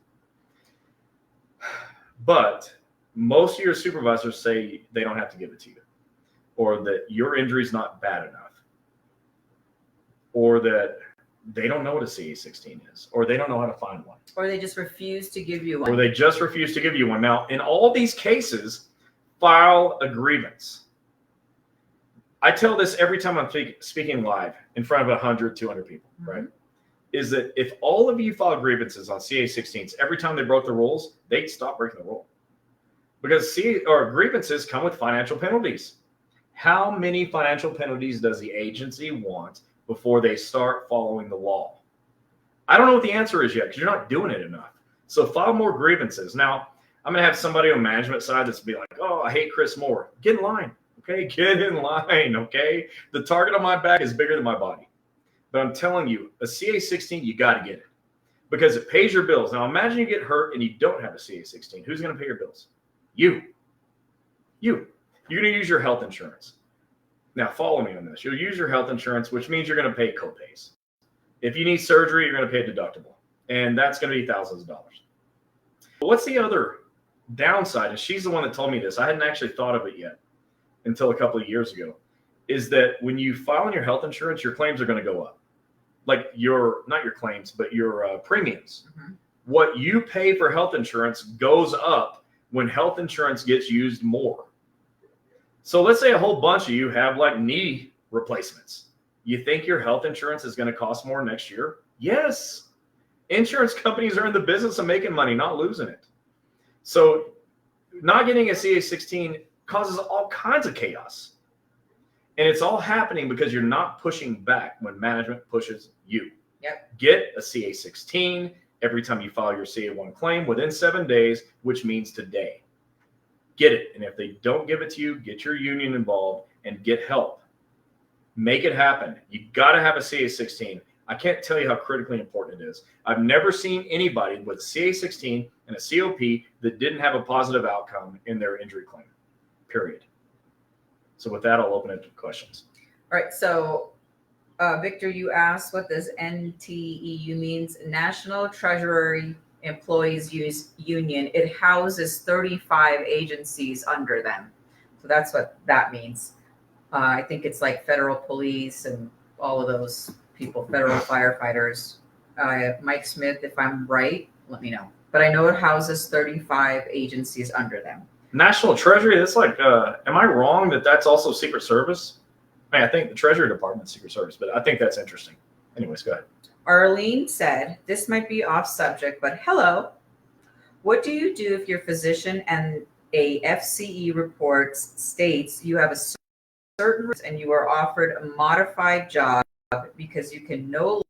But most of your supervisors say they don't have to give it to you, or that your injury is not bad enough, or that they don't know what a CA16 is, or they don't know how to find one. Or they just refuse to give you one. Or they just refuse to give you one. Now, in all these cases, file a grievance. I tell this every time I'm speaking live in front of 100, 200 people, right? Is that if all of you file grievances on CA16s, every time they broke the rules, they'd stop breaking the rule. Because grievances come with financial penalties. How many financial penalties does the agency want before they start following the law? I don't know what the answer is yet because you're not doing it enough. So file more grievances. Now, I'm going to have somebody on management side that's be like, oh, I hate Chris Moore. Get in line. Okay, get in line. Okay, the target on my back is bigger than my body. But I'm telling you, a CA16, you got to get it because it pays your bills. Now, imagine you get hurt and you don't have a CA16. Who's going to pay your bills? You. You're going to use your health insurance. Now, follow me on this. You'll use your health insurance, which means you're going to pay copays. If you need surgery, you're going to pay a deductible, and that's going to be thousands of dollars. But what's the other downside? And she's the one that told me this. I hadn't actually thought of it yet until a couple of years ago, is that when you file on your health insurance, your claims are going to go up. Like not your claims, but your premiums. Mm-hmm. What you pay for health insurance goes up when health insurance gets used more. So let's say a whole bunch of you have like knee replacements. You think your health insurance is going to cost more next year? Yes. Insurance companies are in the business of making money, not losing it. So not getting a CA16 causes all kinds of chaos. And it's all happening because you're not pushing back when management pushes you. Yep. Get a CA16 every time you file your CA1 claim within 7 days, which means today. get it. And if they don't give it to you, get your union involved and get help. Make it happen. You got to have a CA16. I can't tell you how critically important it is. I've never seen anybody with CA16 and a COP that didn't have a positive outcome in their injury claim, period. So with that, I'll open it to questions. All right. So, Victor, you asked what this NTEU means. National Treasury Employees Union. It houses 35 agencies under them. So that's what that means. I think it's like federal police and all of those people, federal firefighters. Mike Smith, if I'm right, let me know. But I know it houses 35 agencies under them. National Treasury, that's like, am I wrong that that's also Secret Service? I think the Treasury Department's Secret Service, but I think that's interesting. Anyways, go ahead. Arlene said, this might be off subject, but hello. What do you do if your physician and a FCE report states you have a certain risk and you are offered a modified job because you can no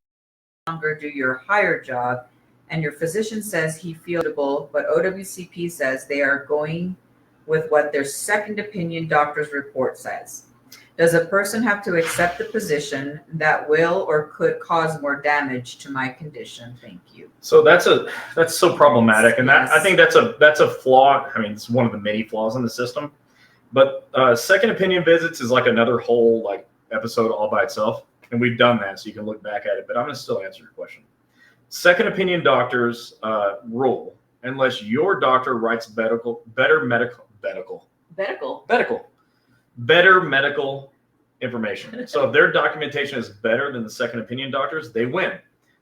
longer do your higher job, and your physician says he feels able, but OWCP says they are going with what their second opinion doctor's report says? Does a person have to accept the position that will or could cause more damage to my condition? Thank you. So that's so problematic, and Yes. I think that's a flaw. I mean, it's one of the many flaws in the system. But second opinion visits is like another whole like episode all by itself, and we've done that, so you can look back at it. But I'm going to still answer your question. Second opinion doctors rule unless your doctor writes better medical information. So if their documentation is better than the second opinion doctors, they win.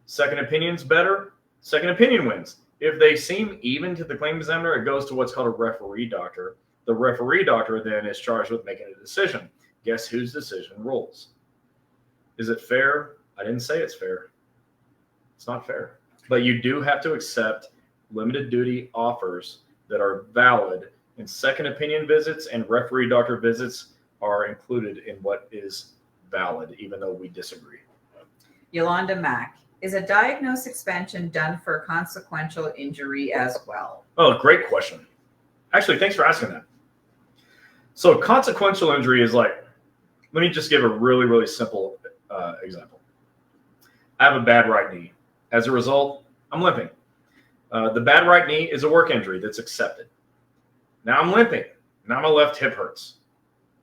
Second opinion's better, second opinion wins. If they seem even to the claim examiner, it goes to what's called a referee doctor. The referee doctor then is charged with making a decision. Guess whose decision rules? Is it fair? I didn't say it's fair. It's not fair. But you do have to accept limited duty offers that are valid, and second opinion visits and referee doctor visits are included in what is valid, even though we disagree. Yolanda Mack, is a diagnosed expansion done for consequential injury as well? Oh, great question. Actually, thanks for asking that. So consequential injury is like, let me just give a really, really simple example. I have a bad right knee. As a result, I'm limping. The bad right knee is a work injury that's accepted. Now I'm limping. Now my left hip hurts.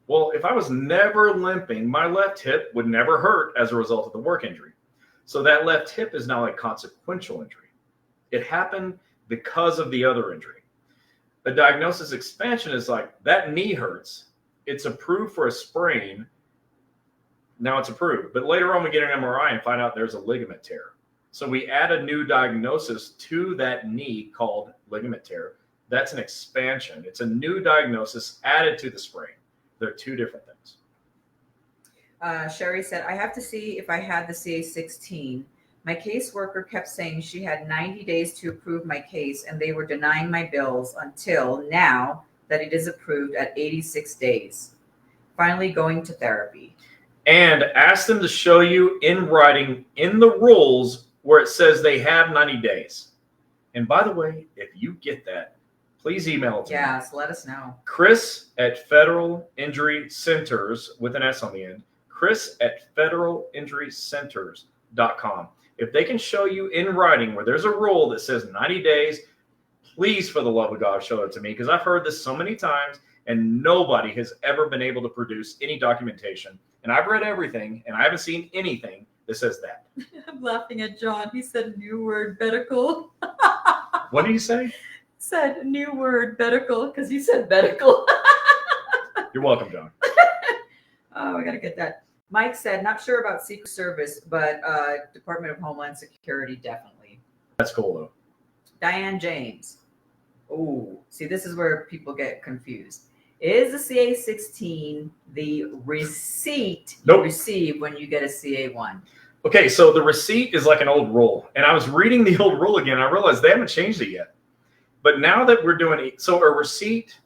Well, if I was never limping, my left hip would never hurt as a result of the work injury. So that left hip is now a consequential injury. It happened because of the other injury. A diagnosis expansion is like, that knee hurts. It's approved for a sprain. Now it's approved. But later on we get an MRI and find out there's a ligament tear. So we add a new diagnosis to that knee called ligament tear. That's an expansion. It's a new diagnosis added to the sprain. They're two different things. Sherry said, I have to see if I had the CA16. My caseworker kept saying she had 90 days to approve my case, and they were denying my bills until now that it is approved at 86 days. Finally going to therapy. And ask them to show you in writing in the rules where it says they have 90 days. And by the way, if you get that, please email it to me. Yes, let us know. Chris at Federal Injury Centers, with an S on the end, Chris at federalinjurycenters.com. If they can show you in writing where there's a rule that says 90 days, please, for the love of God, show it to me, because I've heard this so many times and nobody has ever been able to produce any documentation. And I've read everything and I haven't seen anything that says that. I'm laughing at John. He said new word medical. What did he say? Said new word medical because you said medical. You're welcome, John. Oh, I got to get that. Mike said, not sure about Secret Service, but Department of Homeland Security, definitely. That's cool, though. Diane James. Oh, see, this is where people get confused. Is the CA16 the receipt you receive when you get a CA1? Okay, so the receipt is like an old rule. And I was reading the old rule again. And I realized they haven't changed it yet. But now that we're doing it, so a receipt,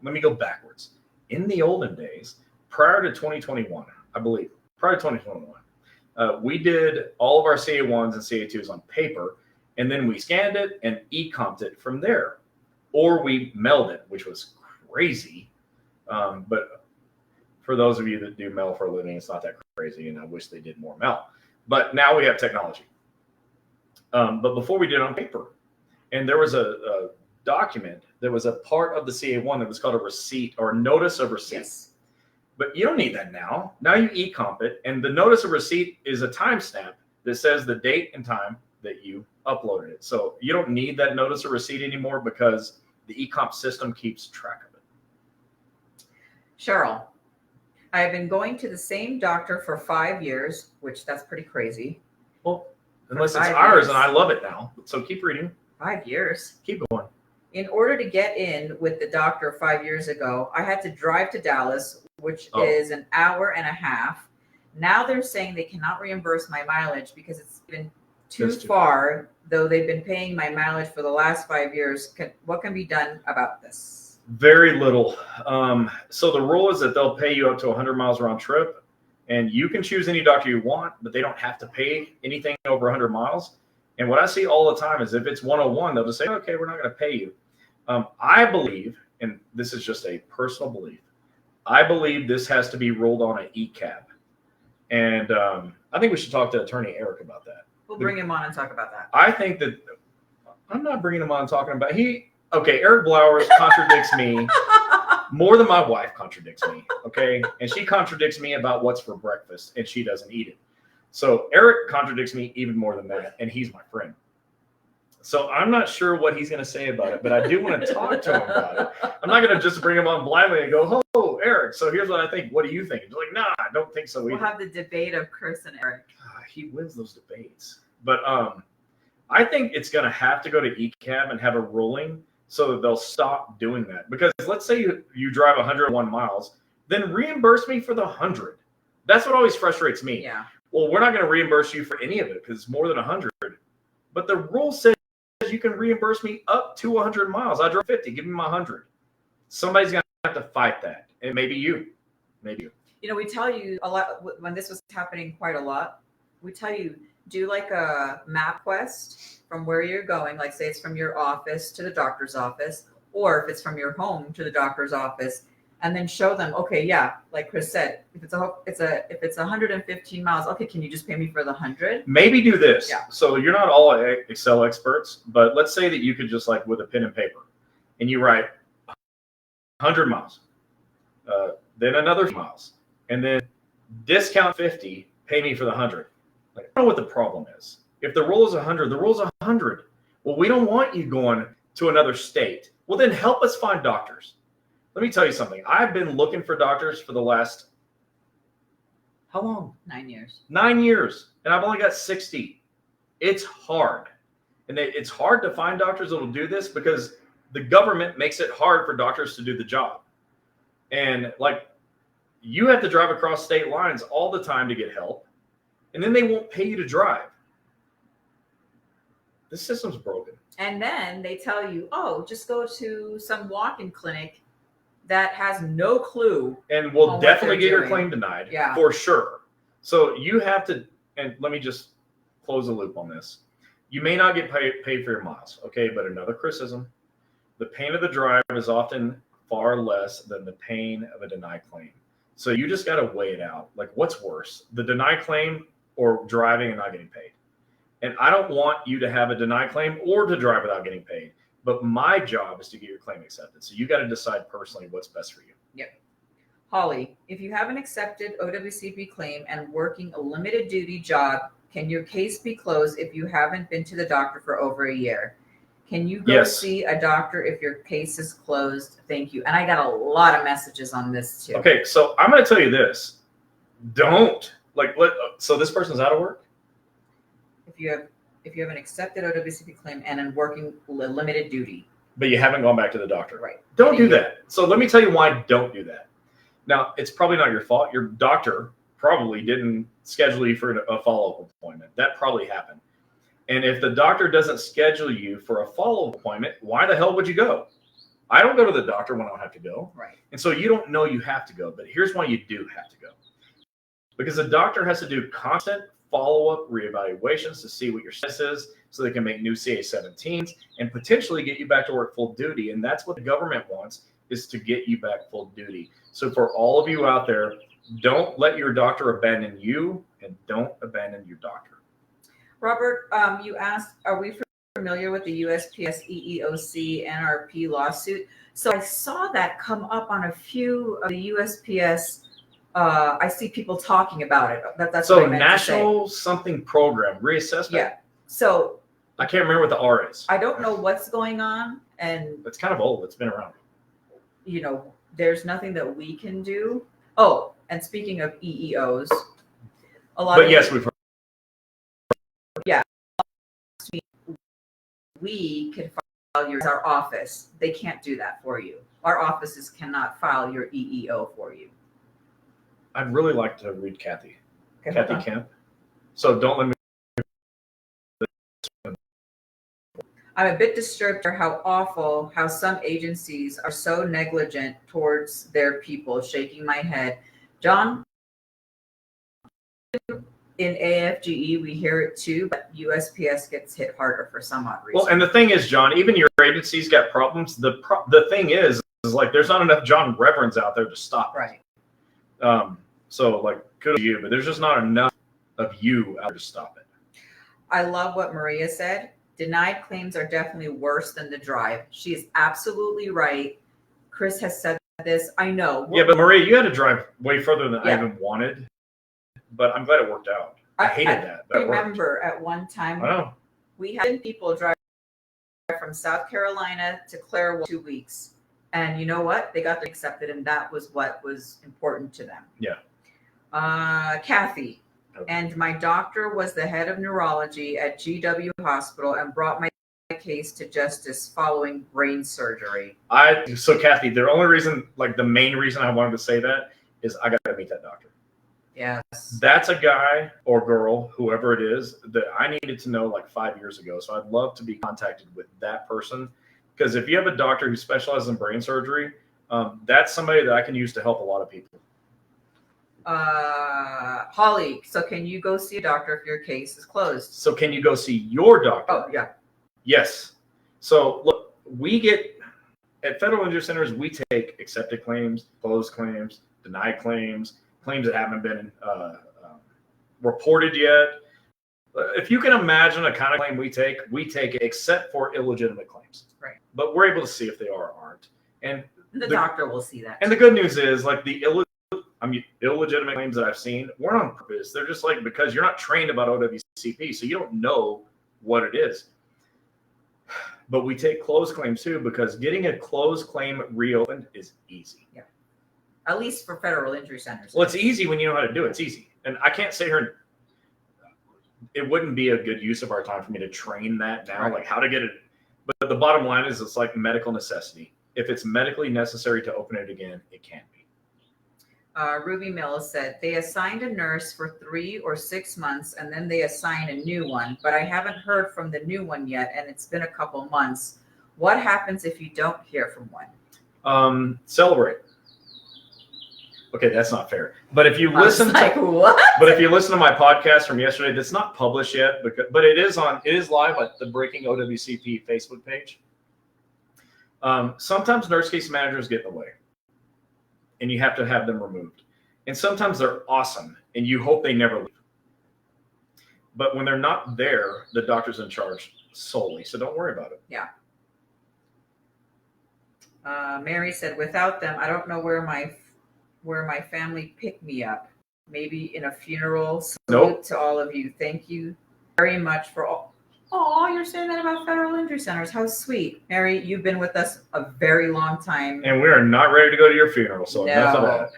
let me go backwards. In the olden days, prior to 2021, I believe, prior to 2021, we did all of our CA1s and CA2s on paper, and then we scanned it and e-comped it from there. Or we mailed it, which was crazy. But for those of you that do mail for a living, it's not that crazy, and I wish they did more mail. But now we have technology. But before we did it on paper, and there was a document that was a part of the CA1 that was called a receipt or notice of receipt. Yes. But you don't need that now. Now you e-comp it, and the notice of receipt is a timestamp that says the date and time that you uploaded it. So you don't need that notice of receipt anymore because the e-comp system keeps track of it. Cheryl, I've been going to the same doctor for 5 years, which that's pretty crazy. Well, unless it's 5 ours, years. and I love it now. So keep reading. 5 years. Keep going. In order to get in with the doctor 5 years ago, I had to drive to Dallas, which is an hour and a half. Now they're saying they cannot reimburse my mileage because it's been too far, though they've been paying my mileage for the last 5 years. What can be done about this? Very little. So the rule is that they'll pay you up to 100 miles round trip, and you can choose any doctor you want, but they don't have to pay anything over 100 miles. And what I see all the time is if it's 101, they'll just say, okay, we're not going to pay you. I believe, and this is just a personal belief, I believe this has to be rolled on an ECAB. And I think we should talk to Attorney Eric about that. We'll bring him on and talk about that. I think that I'm not bringing him on and talking about Eric Blowers contradicts me more than my wife contradicts me. Okay. And she contradicts me about what's for breakfast and she doesn't eat it. So Eric contradicts me even more than that. And he's my friend. So I'm not sure what he's going to say about it, but I do want to talk to him about it. I'm not going to just bring him on blindly and go, oh, Eric, so here's what I think. What do you think? He's like, nah, I don't think so either. We'll have the debate of Chris and Eric. He wins those debates. But I think it's going to have to go to ECAB and have a ruling so that they'll stop doing that. Because let's say you drive 101 miles, then reimburse me for the 100. That's what always frustrates me. Yeah. Well, we're not going to reimburse you for any of it because it's more than 100. But the rule says you can reimburse me up to 100 miles. I drove 50. Give me my 100. Somebody's going to have to fight that. And maybe you. Maybe you. You know, we tell you a lot when this was happening quite a lot. We tell you, do like a map quest from where you're going. Like say it's from your office to the doctor's office, or if it's from your home to the doctor's office, and then show them, okay, yeah, like Chris said, if it's 115 miles, okay, can you just pay me for the 100? Maybe do this. Yeah. So you're not all Excel experts, but let's say that you could just like with a pen and paper, and you write 100 miles, then another miles, and then discount 50, pay me for the 100. Like, I don't know what the problem is. If the rule is 100, the rule is 100. Well, we don't want you going to another state. Well, then help us find doctors. Let me tell you something. I've been looking for doctors for the last, how long? 9 years. 9 years. And I've only got 60. It's hard. And it's hard to find doctors that will do this because the government makes it hard for doctors to do the job. And like, you have to drive across state lines all the time to get help. And then they won't pay you to drive. This system's broken. And then they tell you, oh, just go to some walk-in clinic that has no clue. And will definitely get your claim denied. Yeah. For sure. So you have to, and let me just close the loop on this. You may not get paid for your miles, okay? But another criticism, the pain of the drive is often far less than the pain of a denied claim. So you just got to weigh it out. Like, what's worse, the denied claim or driving and not getting paid? And I don't want you to have a denied claim or to drive without getting paid. But my job is to get your claim accepted. So you got to decide personally what's best for you. Yep. Holly, if you have an accepted OWCP claim and working a limited duty job, can your case be closed if you haven't been to the doctor for over a year? Can you go see a doctor if your case is closed? Thank you. And I got a lot of messages on this too. Okay, so I'm going to tell you this. Don't. So this person's out of work? If you have an accepted OWCP claim and in working limited duty. But you haven't gone back to the doctor. Right. Don't do that. So let me tell you why don't do that. Now, it's probably not your fault. Your doctor probably didn't schedule you for a follow-up appointment. That probably happened. And if the doctor doesn't schedule you for a follow-up appointment, why the hell would you go? I don't go to the doctor when I don't have to go. Right. And so you don't know you have to go. But here's why you do have to go. Because the doctor has to do constant follow-up reevaluations to see what your status is so they can make new CA-17s and potentially get you back to work full duty. And that's what the government wants, is to get you back full duty. So for all of you out there, don't let your doctor abandon you, and don't abandon your doctor. Robert, you asked, are we familiar with the USPS EEOC NRP lawsuit? So I saw that come up on a few of the USPS. I see people talking about it. That's so what I meant national to say. Something program reassessment. Yeah. So I can't remember what the R is. I don't know what's going on, and It's kind of old. It's been around. you know, there's nothing that we can do. Oh, and speaking of EEOs, a lot. But yes, we've heard. Yeah, we can file our office. They can't do that for you. Our offices cannot file your EEO for you. I'd really like to read Kathy. Okay, Kathy Kemp. So don't let me. I'm a bit disturbed by how some agencies are so negligent towards their people. Shaking my head. John, in AFGE, we hear it too, but USPS gets hit harder for some odd reason. Well, and the thing is, John, even your agency's got problems. The thing is like there's not enough John Reverends out there to stop it. Right. So like kudos to you, but there's just not enough of you out there to stop it. I love what Maria said. Denied claims are definitely worse than the drive. She is absolutely right. Chris has said this. I know. Yeah, but Maria, you had to drive way further than I even wanted. But I'm glad it worked out. I hated that. I remember at one time we had people drive from South Carolina to Clairvaux 2 weeks. And you know what? They got accepted, and that was what was important to them. Yeah. Kathy. Okay. And my doctor was the head of neurology at GW Hospital and brought my case to justice following brain surgery. So Kathy, the main reason I wanted to say that is I got to meet that doctor. Yes. That's a guy or girl, whoever it is, that I needed to know like 5 years ago. So I'd love to be contacted with that person. Because if you have a doctor who specializes in brain surgery, that's somebody that I can use to help a lot of people. Holly, so can you go see a doctor if your case is closed? So can you go see your doctor? Oh, yeah. Yes. So look, we get at federal injury centers, we take accepted claims, closed claims, denied claims, claims that haven't been reported yet. If you can imagine a kind of claim we take it except for illegitimate claims. Right. But we're able to see if they are or aren't. And the doctor will see that. And the good news is like the illegitimate claims that I've seen weren't on purpose. They're just like because you're not trained about OWCP, so you don't know what it is. But we take closed claims too because getting a closed claim reopened is easy. Yeah. At least for federal injury centers. Well, it's easy when you know how to do it. It's easy. And I can't say here, it wouldn't be a good use of our time for me to train that now, right. Like how to get it. But the bottom line is it's like medical necessity. If it's medically necessary to open it again, it can be. Ruby Mills said they assigned a nurse for 3 or 6 months and then they assign a new one, but I haven't heard from the new one yet and it's been a couple months. What happens if you don't hear from one? Celebrate. Okay, that's not fair. But if you listen what? But if you listen to my podcast from yesterday, that's not published yet, but it is live at the Breaking OWCP Facebook page. Sometimes nurse case managers get in the way. And you have to have them removed. And sometimes they're awesome, and you hope they never leave. But when they're not there, the doctor's in charge solely, so don't worry about it. Yeah. Mary said, without them, I don't know where my family picked me up. Maybe in a funeral. Salute to all of you. Thank you very much for all. Oh, you're saying that about federal injury centers. How sweet. Mary, you've been with us a very long time. And we are not ready to go to your funeral, so enough of that.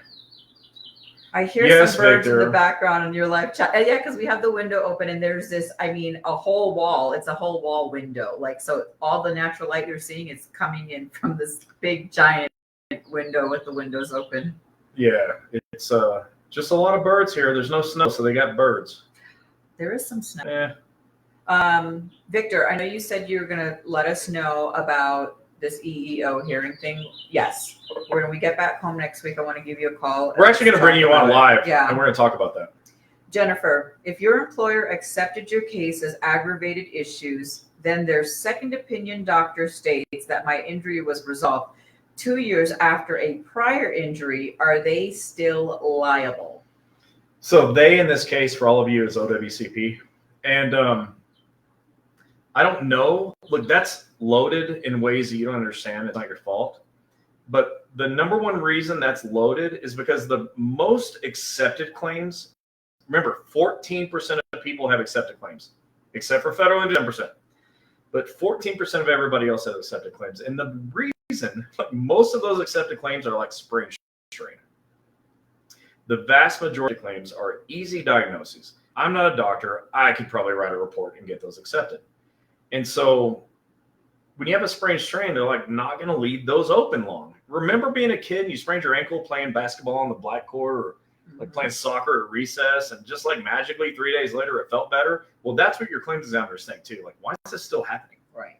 I hear some birds in the background in your live chat. Yeah, because we have the window open and there's this, a whole wall. It's a whole wall window. Like, so all the natural light you're seeing is coming in from this big, giant window with the windows open. Yeah, it's just a lot of birds here. There's no snow, so they got birds. There is some snow. Yeah. Victor, I know you said you were going to let us know about this EEO hearing thing. Yes. When we get back home next week, I want to give you a call. We're actually going to bring you on live. Yeah. And we're going to talk about that. Jennifer, if your employer accepted your case as aggravated issues, then their second opinion doctor states that my injury was resolved. 2 years after a prior injury, are they still liable? So they, in this case, for all of you, is OWCP. And I don't know. Look, that's loaded in ways that you don't understand. It's not your fault. But the number one reason that's loaded is because the most accepted claims, remember, 14% of people have accepted claims, except for federal and 10%. But 14% of everybody else has accepted claims. And the reason, like, most of those accepted claims are like sprain strain. The vast majority of claims are easy diagnoses. I'm not a doctor. I could probably write a report and get those accepted. And so when you have a sprained strain, they're like not going to leave those open long. Remember being a kid and you sprained your ankle playing basketball on the blackboard or like playing soccer at recess, and just like magically 3 days later it felt better? Well, that's what your claims examiners think too. Like, why is this still happening? Right.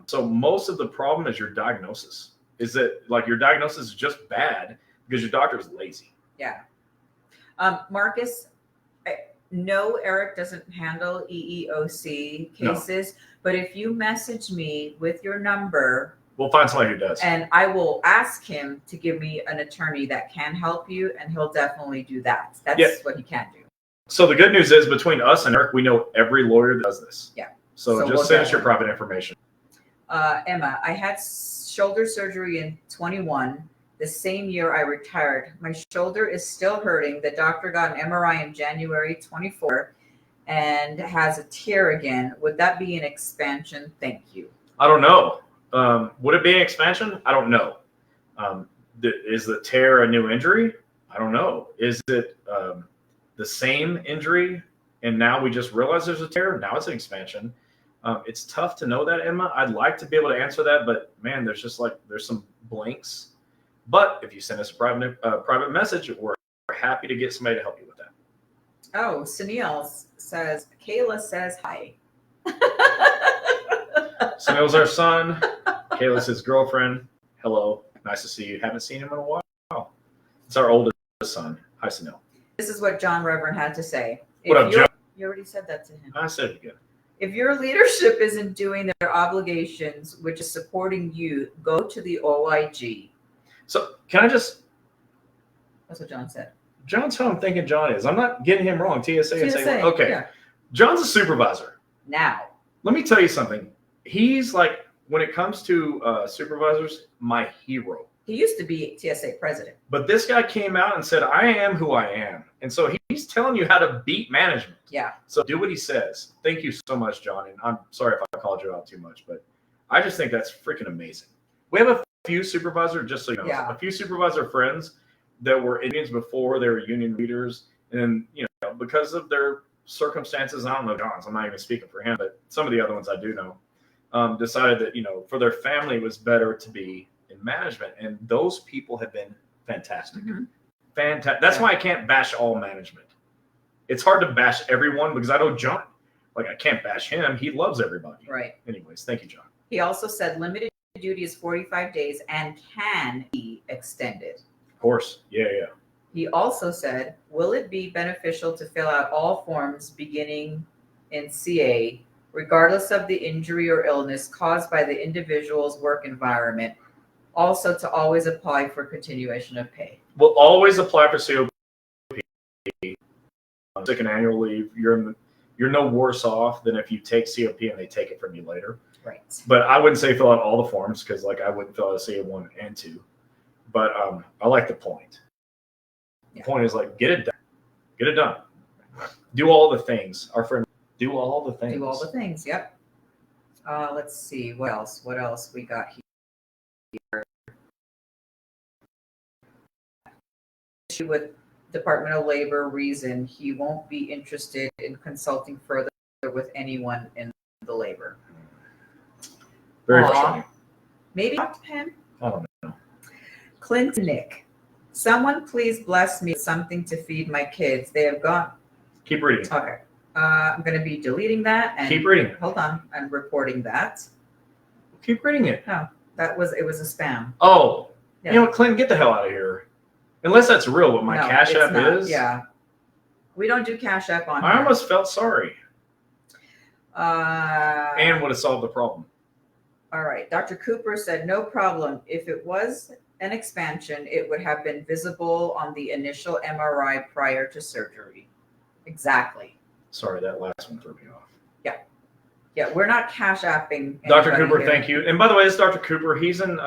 So most of the problem is your diagnosis. Is that like your diagnosis is just bad because your doctor is lazy. Yeah. Marcus, no, Eric doesn't handle EEOC cases, but if you message me with your number, we'll find somebody who does. And I will ask him to give me an attorney that can help you, and he'll definitely do that. That's what he can do. So the good news is, between us and Eric, we know every lawyer that does this. Yeah. So just send us your private information. Emma, I had shoulder surgery in 21. The same year I retired. My shoulder is still hurting. The doctor got an MRI in January 24 and has a tear again. Would that be an expansion? Thank you. I don't know. Would it be an expansion? I don't know. Is the tear a new injury? I don't know. Is it the same injury and now we just realize there's a tear? Now it's an expansion. It's tough to know that, Emma. I'd like to be able to answer that, but man, there's some blanks. But if you send us a private message, we're happy to get somebody to help you with that. Oh, Sunil says, Kayla says hi. Sunil's our son. Kayla's his girlfriend. Hello. Nice to see you. Haven't seen him in a while. It's our oldest son. Hi, Sunil. This is what John Reverend had to say. What up, John? You already said that to him. I said it again. If your leadership isn't doing their obligations, which is supporting you, go to the OIG. So can I just... That's what John said. John's who I'm thinking John is. I'm not getting him wrong. TSA and say, okay. Yeah. John's a supervisor. Now. Let me tell you something. He's like, when it comes to supervisors, my hero. He used to be TSA president. But this guy came out and said, I am who I am. And so he's telling you how to beat management. Yeah. So do what he says. Thank you so much, John. And I'm sorry if I called you out too much, but I just think that's freaking amazing. We have a few supervisor, just so you know, a few supervisor friends that were Indians before they were union leaders. And, you know, because of their circumstances, I don't know John's, I'm not even speaking for him, but some of the other ones I do know, decided that, you know, for their family, it was better to be in management. And those people have been fantastic. Mm-hmm. Fantastic. That's why I can't bash all management. It's hard to bash everyone because I know John. Like, I can't bash him. He loves everybody. Right. Anyways, thank you, John. He also said limited duty is 45 days and can be extended. Of course. Yeah. He also said, will it be beneficial to fill out all forms beginning in CA, regardless of the injury or illness caused by the individual's work environment, also to always apply for continuation of pay? We'll always apply for COP. Sick and annual leave, you're no worse off than if you take COP and they take it from you later. Right. But I wouldn't say fill out all the forms because, like, I wouldn't fill out a CA 1 and 2. But I like the point. The point is, like, get it done. Get it done. Do all the things. Our friend, do all the things. Do all the things. Yep. Let's see. What else? What else we got here? Issue with Department of Labor reason he won't be interested in consulting further with anyone in the labor. Very frustrating. Maybe talk to him. I don't know. Clint Nick, someone please bless me with something to feed my kids. They have gone. Keep reading. Okay. I'm going to be deleting that and keep reading. Hold on. I'm reporting that. Keep reading it. Oh, it was a spam. Oh, yeah. You know what, Clinton, get the hell out of here. Unless that's real, what my Cash App is. Yeah. We don't do Cash App on I here. almost felt sorry. And would have solved the problem. All right. Dr. Cooper said, no problem. If it was an expansion, it would have been visible on the initial MRI prior to surgery. Exactly. Sorry, that last one threw me off. Yeah, we're not cash apping. Dr. Cooper, thank you. And by the way, it's Dr. Cooper. He's in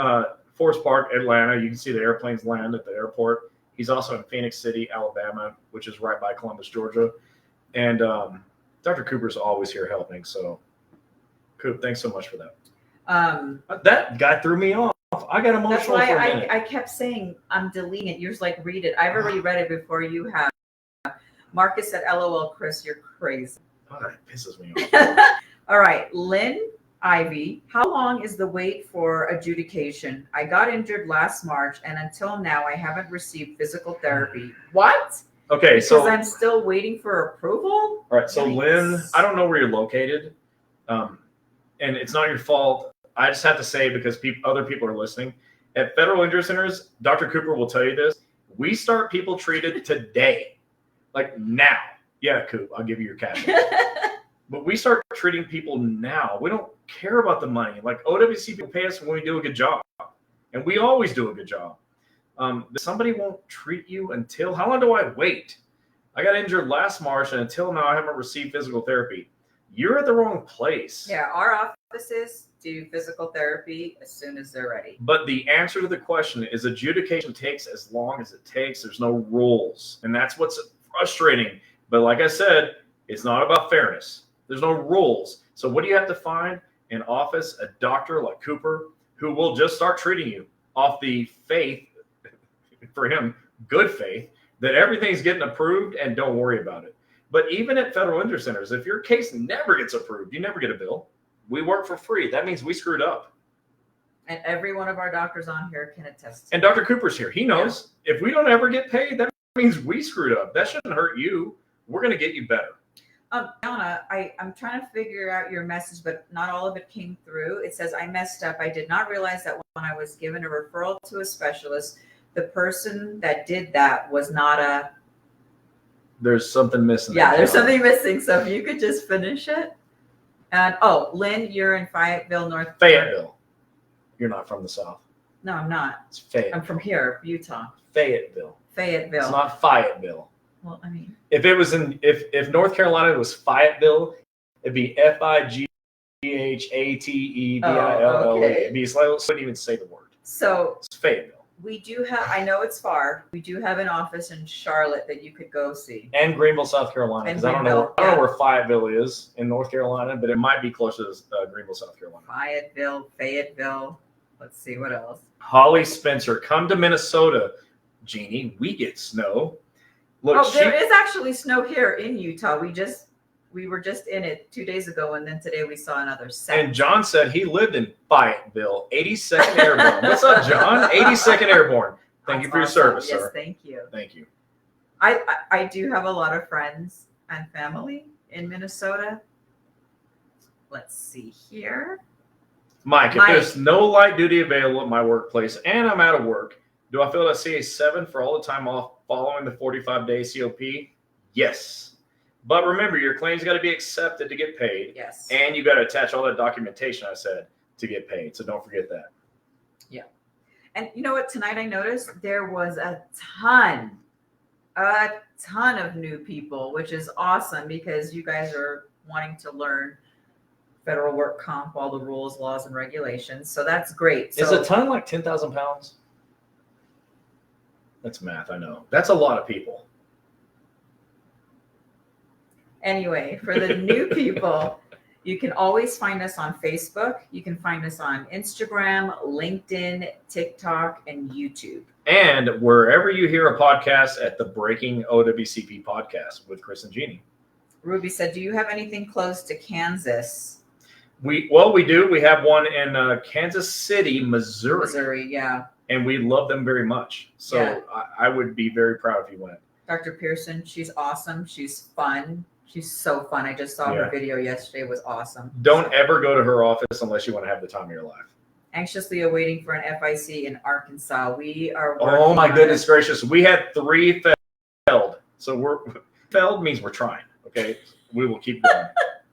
Forest Park, Atlanta. You can see the airplanes land at the airport. He's also in Phoenix City, Alabama, which is right by Columbus, Georgia. And Dr. Cooper's always here helping. So, Coop, thanks so much for that. That guy threw me off. I got emotional that's for a why minute. I kept saying I'm deleting it. You're just like, read it. I've already read it before you have. Marcus said, LOL, Chris, you're crazy. Oh, that pisses me off. All right, Lynn Ivy, how long is the wait for adjudication? I got injured last March, and until now, I haven't received physical therapy. What? Okay, Because I'm still waiting for approval? All right, so Yikes. Lynn, I don't know where you're located, and it's not your fault. I just have to say, because other people are listening, at Federal Injury Centers, Dr. Cooper will tell you this, we start people treated today, like now. Yeah, Coop, I'll give you your cash. But we start treating people now. We don't care about the money. Like OWCP will pay us when we do a good job. And we always do a good job. Somebody won't treat you until, how long do I wait? I got injured last March, and until now, I haven't received physical therapy. You're at the wrong place. Yeah, our offices do physical therapy as soon as they're ready. But the answer to the question is adjudication takes as long as it takes. There's no rules. And that's what's frustrating. But like I said, it's not about fairness. There's no rules. So what do you have to find? An office, a doctor like Cooper, who will just start treating you off the faith, for him, good faith, that everything's getting approved and don't worry about it. But even at Federal Injury Centers, if your case never gets approved, you never get a bill. We work for free. That means we screwed up. And every one of our doctors on here can attest. And Dr. Cooper's here. He knows if we don't ever get paid, that means we screwed up. That shouldn't hurt you. We're going to get you better. Donna, I'm trying to figure out your message, but not all of it came through. It says, I messed up. I did not realize that when I was given a referral to a specialist, the person that did that was not a... There's something missing. Yeah, there's something missing. So if you could just finish it. And, Lynn, you're in Fayetteville, North... Fayetteville. You're not from the South. No, I'm not. It's Fayetteville. I'm from here, Utah. Fayetteville. Fayetteville. It's not Fayetteville. Well, I mean... If it was if North Carolina was Fayetteville, it'd be Fighateville. okay. It'd be I wouldn't even say the word. So It's Fayetteville. we do have, I know it's far, we do have an office in Charlotte that you could go see. And Greenville, South Carolina. And Because I don't know Greenville, where Fayetteville is in North Carolina, but it might be closer to Greenville, South Carolina. Fayetteville. Let's see what else. Holly Spencer, come to Minnesota. Genie, we get snow. Look, There is actually snow here in Utah. We were just in it 2 days ago, and then today we saw another set. And John said he lived in Fayetteville, 82nd Airborne. What's up, John? 82nd Airborne. Thank you for your service, yes, sir. Thank you. Thank you. I do have a lot of friends and family in Minnesota. Let's see here. Mike, if there's no light duty available at my workplace and I'm out of work, do I fill a CA7 for all the time off following the 45-day COP? Yes. But remember, your claim's got to be accepted to get paid. Yes. And you got to attach all that documentation I said to get paid. So don't forget that. Yeah. And you know what? Tonight I noticed there was a ton of new people, which is awesome because you guys are wanting to learn federal work comp, all the rules, laws, and regulations. So that's great. Is a ton like 10,000 pounds? That's math, I know. That's a lot of people. Anyway, for the new people, you can always find us on Facebook. You can find us on Instagram, LinkedIn, TikTok, and YouTube. And wherever you hear a podcast at the Breaking OWCP Podcast with Chris and Genie. Ruby said, do you have anything close to Kansas? We do. We have one in Kansas City, Missouri. Missouri, yeah. And we love them very much. So Yeah. I would be very proud if you went. Dr. Pearson, she's awesome. She's fun. She's so fun. I just saw her video yesterday. It was awesome. Don't ever go to her office unless you want to have the time of your life. Anxiously awaiting for an FIC in Arkansas. We are Oh my goodness gracious. We had 3 failed. So failed means we're trying. Okay. We will keep going.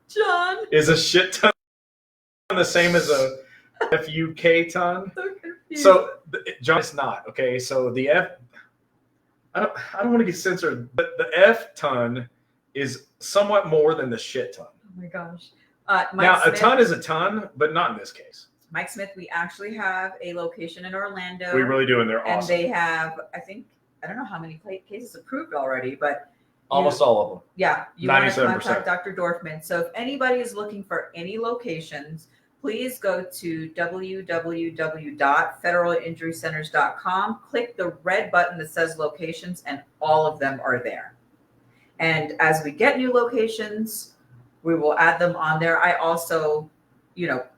John. Is a shit ton the same as a FUK ton. So confused. So John, it's not okay. So the F, I don't want to get censored, but the F ton is somewhat more than the shit ton. Oh my gosh. Now a ton is a ton, but not in this case. Mike Smith, we actually have a location in Orlando. We really do, and they're and awesome. they have, I don't know how many cases approved already, but Almost all of them. yeah, you want to 97%. contact Dr. Dorfman. So if anybody is looking for any locations, please go to www.federalinjurycenters.com, click the red button that says locations, and all of them are there. And as we get new locations, we will add them on there. I also,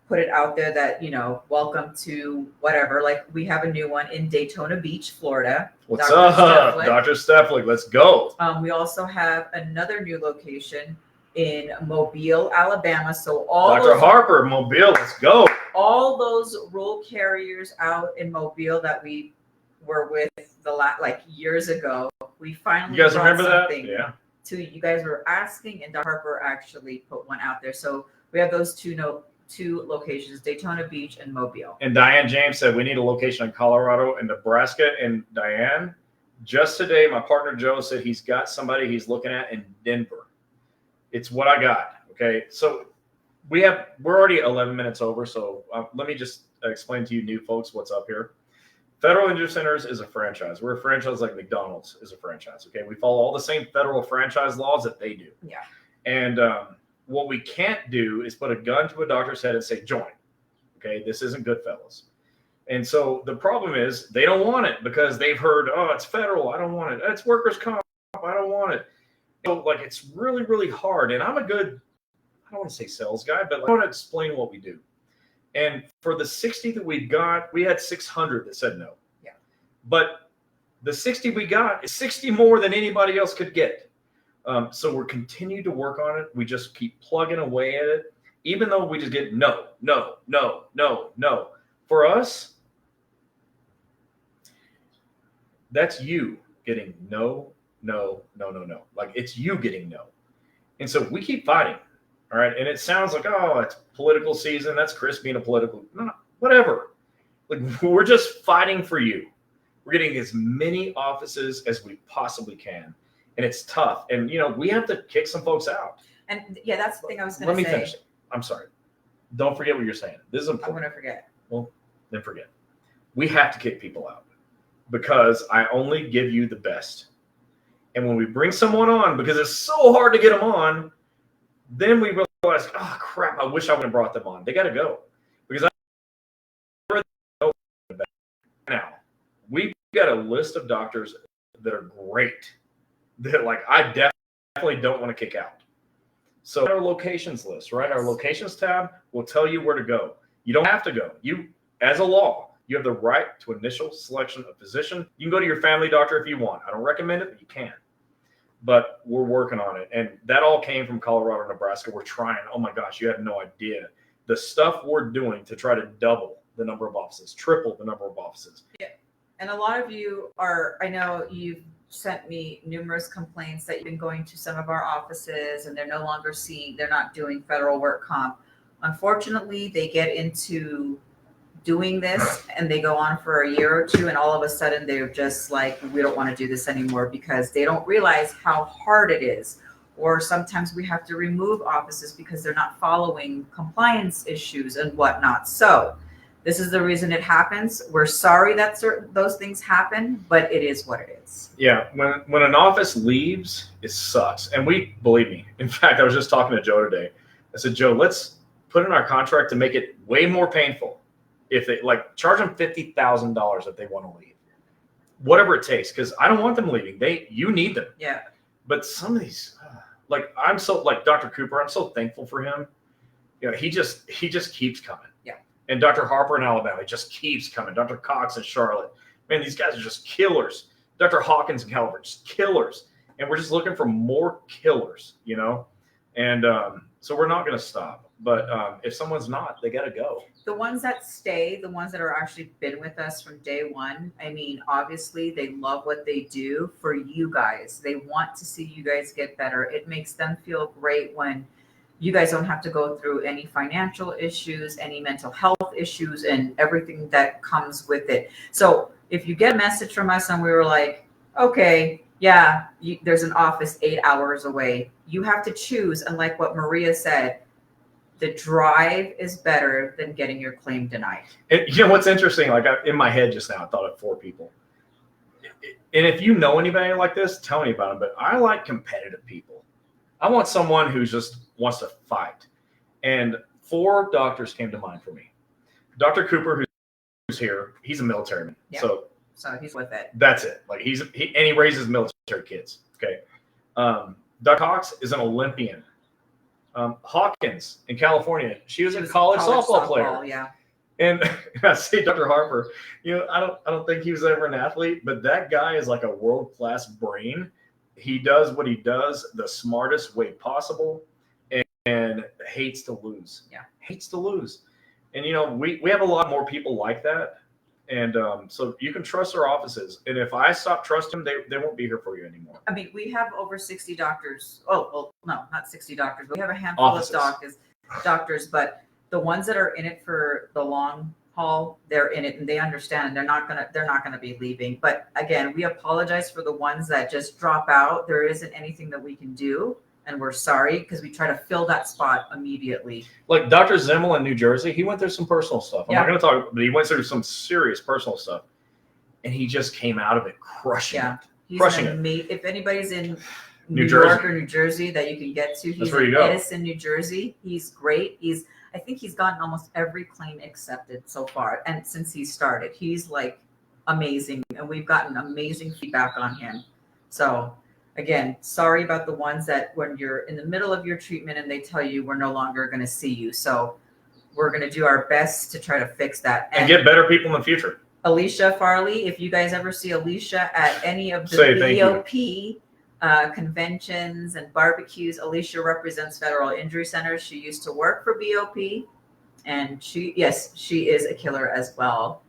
put it out there that, welcome to whatever. Like we have a new one in Daytona Beach, Florida. What's Dr. up, Steflik. Dr. Steflik? Let's go. We also have another new location in Mobile, Alabama. So all Dr. Harper, Mobile, let's go. all those role carriers out in Mobile that we were with years ago, we finally You guys brought remember that? something Yeah. to you guys were asking, and Dr. Harper actually put one out there. So we have those two locations, Daytona Beach and Mobile. And Diane James said we need a location in Colorado and Nebraska. And Diane, just today, my partner Joe said he's got somebody he's looking at in Denver. It's what I got. Okay, so we're already 11 minutes over. So let me just explain to you new folks what's up here. Federal Injury Centers is a franchise. We're a franchise like McDonald's is a franchise. Okay, we follow all the same federal franchise laws that they do. Yeah. And what we can't do is put a gun to a doctor's head and say, join. Okay, this isn't good, fellas. And so the problem is they don't want it because they've heard, oh, it's federal. I don't want it. It's workers' comp. I don't want it. So it's really, really hard. And I'm a good, I don't want to say sales guy, but I want to explain what we do. And for the 60 that we got, we had 600 that said no. Yeah. But the 60 we got is 60 more than anybody else could get. So we're continuing to work on it. We just keep plugging away at it, even though we just get no. For us, that's you getting no. Like it's you getting no. And so we keep fighting. All right. And it sounds like, oh, it's political season. That's Chris being a political, no, whatever. Like we're just fighting for you. We're getting as many offices as we possibly can. And it's tough. And, we have to kick some folks out. And yeah, that's the thing I was going to say. Let me finish it. I'm sorry. Don't forget what you're saying. This is important. I'm going to forget. Well, then forget. We have to kick people out because I only give you the best. And when we bring someone on, because it's so hard to get them on, then we realize, oh, crap, I wish I would have brought them on. They got to go. Because now, we've got a list of doctors that are great that I definitely don't want to kick out. So our locations list, right? Our locations tab will tell you where to go. You don't have to go. You, as a law, you have the right to initial selection of physician. You can go to your family doctor if you want. I don't recommend it, but you can. But we're working on it. And that all came from Colorado, Nebraska. We're trying. Oh my gosh, you have no idea. The stuff we're doing to try to double the number of offices, triple the number of offices. Yeah. And a lot of you I know you've sent me numerous complaints that you've been going to some of our offices and they're not doing federal work comp. Unfortunately, they get into doing this and they go on for a year or two and all of a sudden they're just like, we don't want to do this anymore because they don't realize how hard it is. Or sometimes we have to remove offices because they're not following compliance issues and whatnot. So this is the reason it happens. We're sorry that those things happen, but it is what it is. Yeah, when an office leaves, it sucks. And believe me, in fact, I was just talking to Joe today. I said, Joe, let's put in our contract to make it way more painful. If they charge them $50,000 if they want to leave, whatever it takes, because I don't want them leaving. You need them. Yeah. But some of these, I'm so Dr. Cooper. I'm so thankful for him. He just keeps coming. Yeah. And Dr. Harper in Alabama just keeps coming. Dr. Cox in Charlotte. Man, these guys are just killers. Dr. Hawkins in California, just killers. And we're just looking for more killers, And so we're not going to stop. But if someone's not, they got to go. The ones that stay, the ones that are actually been with us from day one, I mean, obviously they love what they do for you guys. They want to see you guys get better. It makes them feel great when you guys don't have to go through any financial issues, any mental health issues, and everything that comes with it. So if you get a message from us and we were like, okay, yeah, there's an office 8 hours away, you have to choose. And like what Maria said, the drive is better than getting your claim denied. And you know what's interesting? Like in my head just now, I thought of 4 people. And if you know anybody like this, tell me about them. But I like competitive people. I want someone who just wants to fight. And 4 doctors came to mind for me. Dr. Cooper, who's here, he's a military man. Yeah. So he's with it. That's it. Like he raises military kids. Okay. Dr. Cox is an Olympian. Hawkins in California, she was a college softball player. Yeah. And I say Dr. Harper, you know, I don't think he was ever an athlete, but that guy is like a world-class brain. He does what he does the smartest way possible and hates to lose. Yeah. Hates to lose. And, you know, we have a lot more people like that. And so you can trust our offices. And if I stop trusting them, they won't be here for you anymore. I mean, we have over 60 doctors. Oh, well, no, not 60 doctors, but we have a handful Offices. of doctors. But the ones that are in it for the long haul, they're in it and they understand. They're not gonna be leaving. But again, we apologize for the ones that just drop out. There isn't anything that we can do. And we're sorry because we try to fill that spot immediately. Like Dr. Zimmel in New Jersey, he went through some personal stuff. I'm not going to talk, but he went through some serious personal stuff. And he just came out of it crushing it. He's crushing it. If anybody's in New York or New Jersey that you can get to, he's where you in go. Edison, New Jersey. He's great. I think he's gotten almost every claim accepted so far. And since he started, he's like amazing. And we've gotten amazing feedback on him. So again, sorry about the ones that when you're in the middle of your treatment and they tell you we're no longer going to see you. So we're going to do our best to try to fix that. And get better people in the future. Alicia Farley, if you guys ever see Alicia at any of the BOP conventions and barbecues, Alicia represents Federal Injury Centers. She used to work for BOP, and she is a killer as well.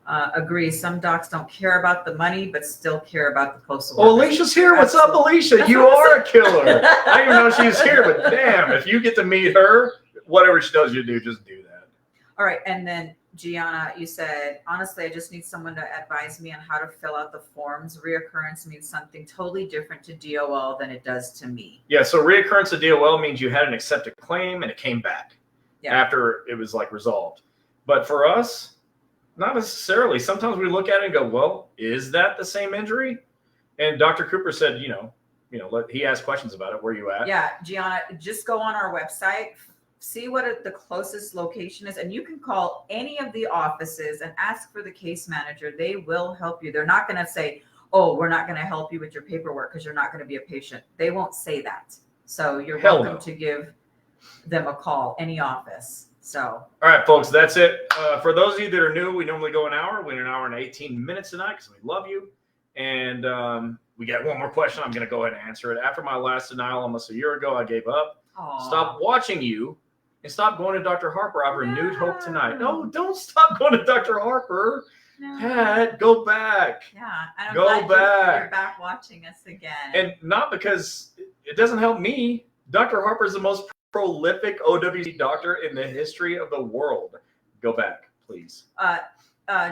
Agree. Some docs don't care about the money, but still care about the postal. Oh, Alicia's here. What's up, Alicia? That's you are a killer. I didn't know she was here, but damn, if you get to meet her, whatever she tells you to do, just do that. All right. And then Gianna, you said, honestly, I just need someone to advise me on how to fill out the forms. Reoccurrence means something totally different to DOL than it does to me. Yeah. So reoccurrence of DOL means you had an accepted claim and it came back after it was like resolved. But for us, not necessarily. Sometimes we look at it and go, well, is that the same injury? And Dr. Cooper said, he asked questions about it. Where you at? Yeah, Gianna, just go on our website, see what the closest location is, and you can call any of the offices and ask for the case manager. They will help you. They're not going to say, oh, we're not going to help you with your paperwork because you're not going to be a patient. They won't say that. So you're welcome to give them a call, any office. So, all right, folks, that's it. For those of you that are new, we normally go an hour. We're an hour and 18 minutes tonight because we love you. And we got one more question. I'm going to go ahead and answer it. After my last denial almost a year ago, I gave up. Aww. Stop watching you and stop going to Dr. Harper. I've renewed hope tonight. No, don't stop going to Dr. Harper. No. Pat, go back. Yeah, and I'm glad you're back watching us again. And not because it doesn't help me. Dr. Harper is the most prolific OWC doctor in the history of the world. Go back, please.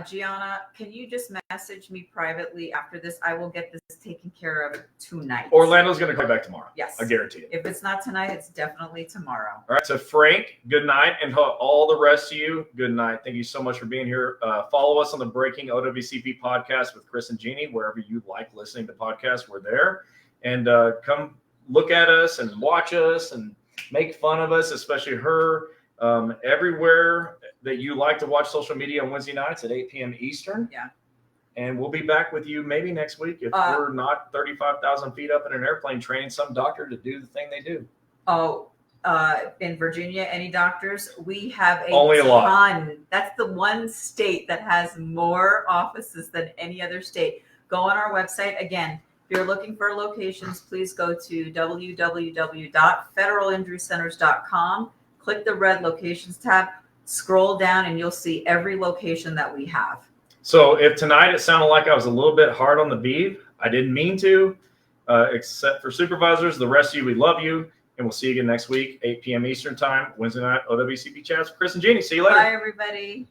Gianna, can you just message me privately after this? I will get this taken care of tonight. Orlando's going to come back tomorrow. Yes. I guarantee it. If it's not tonight, it's definitely tomorrow. All right. So Frank, good night. And all the rest of you, good night. Thank you so much for being here. Follow us on the Breaking OWCP podcast with Chris and Gini. Wherever you like listening to podcasts, we're there. And come look at us and watch us and make fun of us, especially her. Everywhere that you like to watch social media on Wednesday nights at 8 p.m. Eastern. Yeah. And we'll be back with you maybe next week if we're not 35,000 feet up in an airplane training some doctor to do the thing they do. In Virginia, any doctors? We have Only a lot. That's the one state that has more offices than any other state. Go on our website. Again, if you're looking for locations, please go to www.federalinjurycenters.com. Click the red locations tab, scroll down, and you'll see every location that we have. So if tonight it sounded like I was a little bit hard on the beef, I didn't mean to, except for supervisors. The rest of you, we love you. And we'll see you again next week, 8 p.m. Eastern time, Wednesday night, OWCP Chats. Chris and Gini, see you later. Bye, everybody.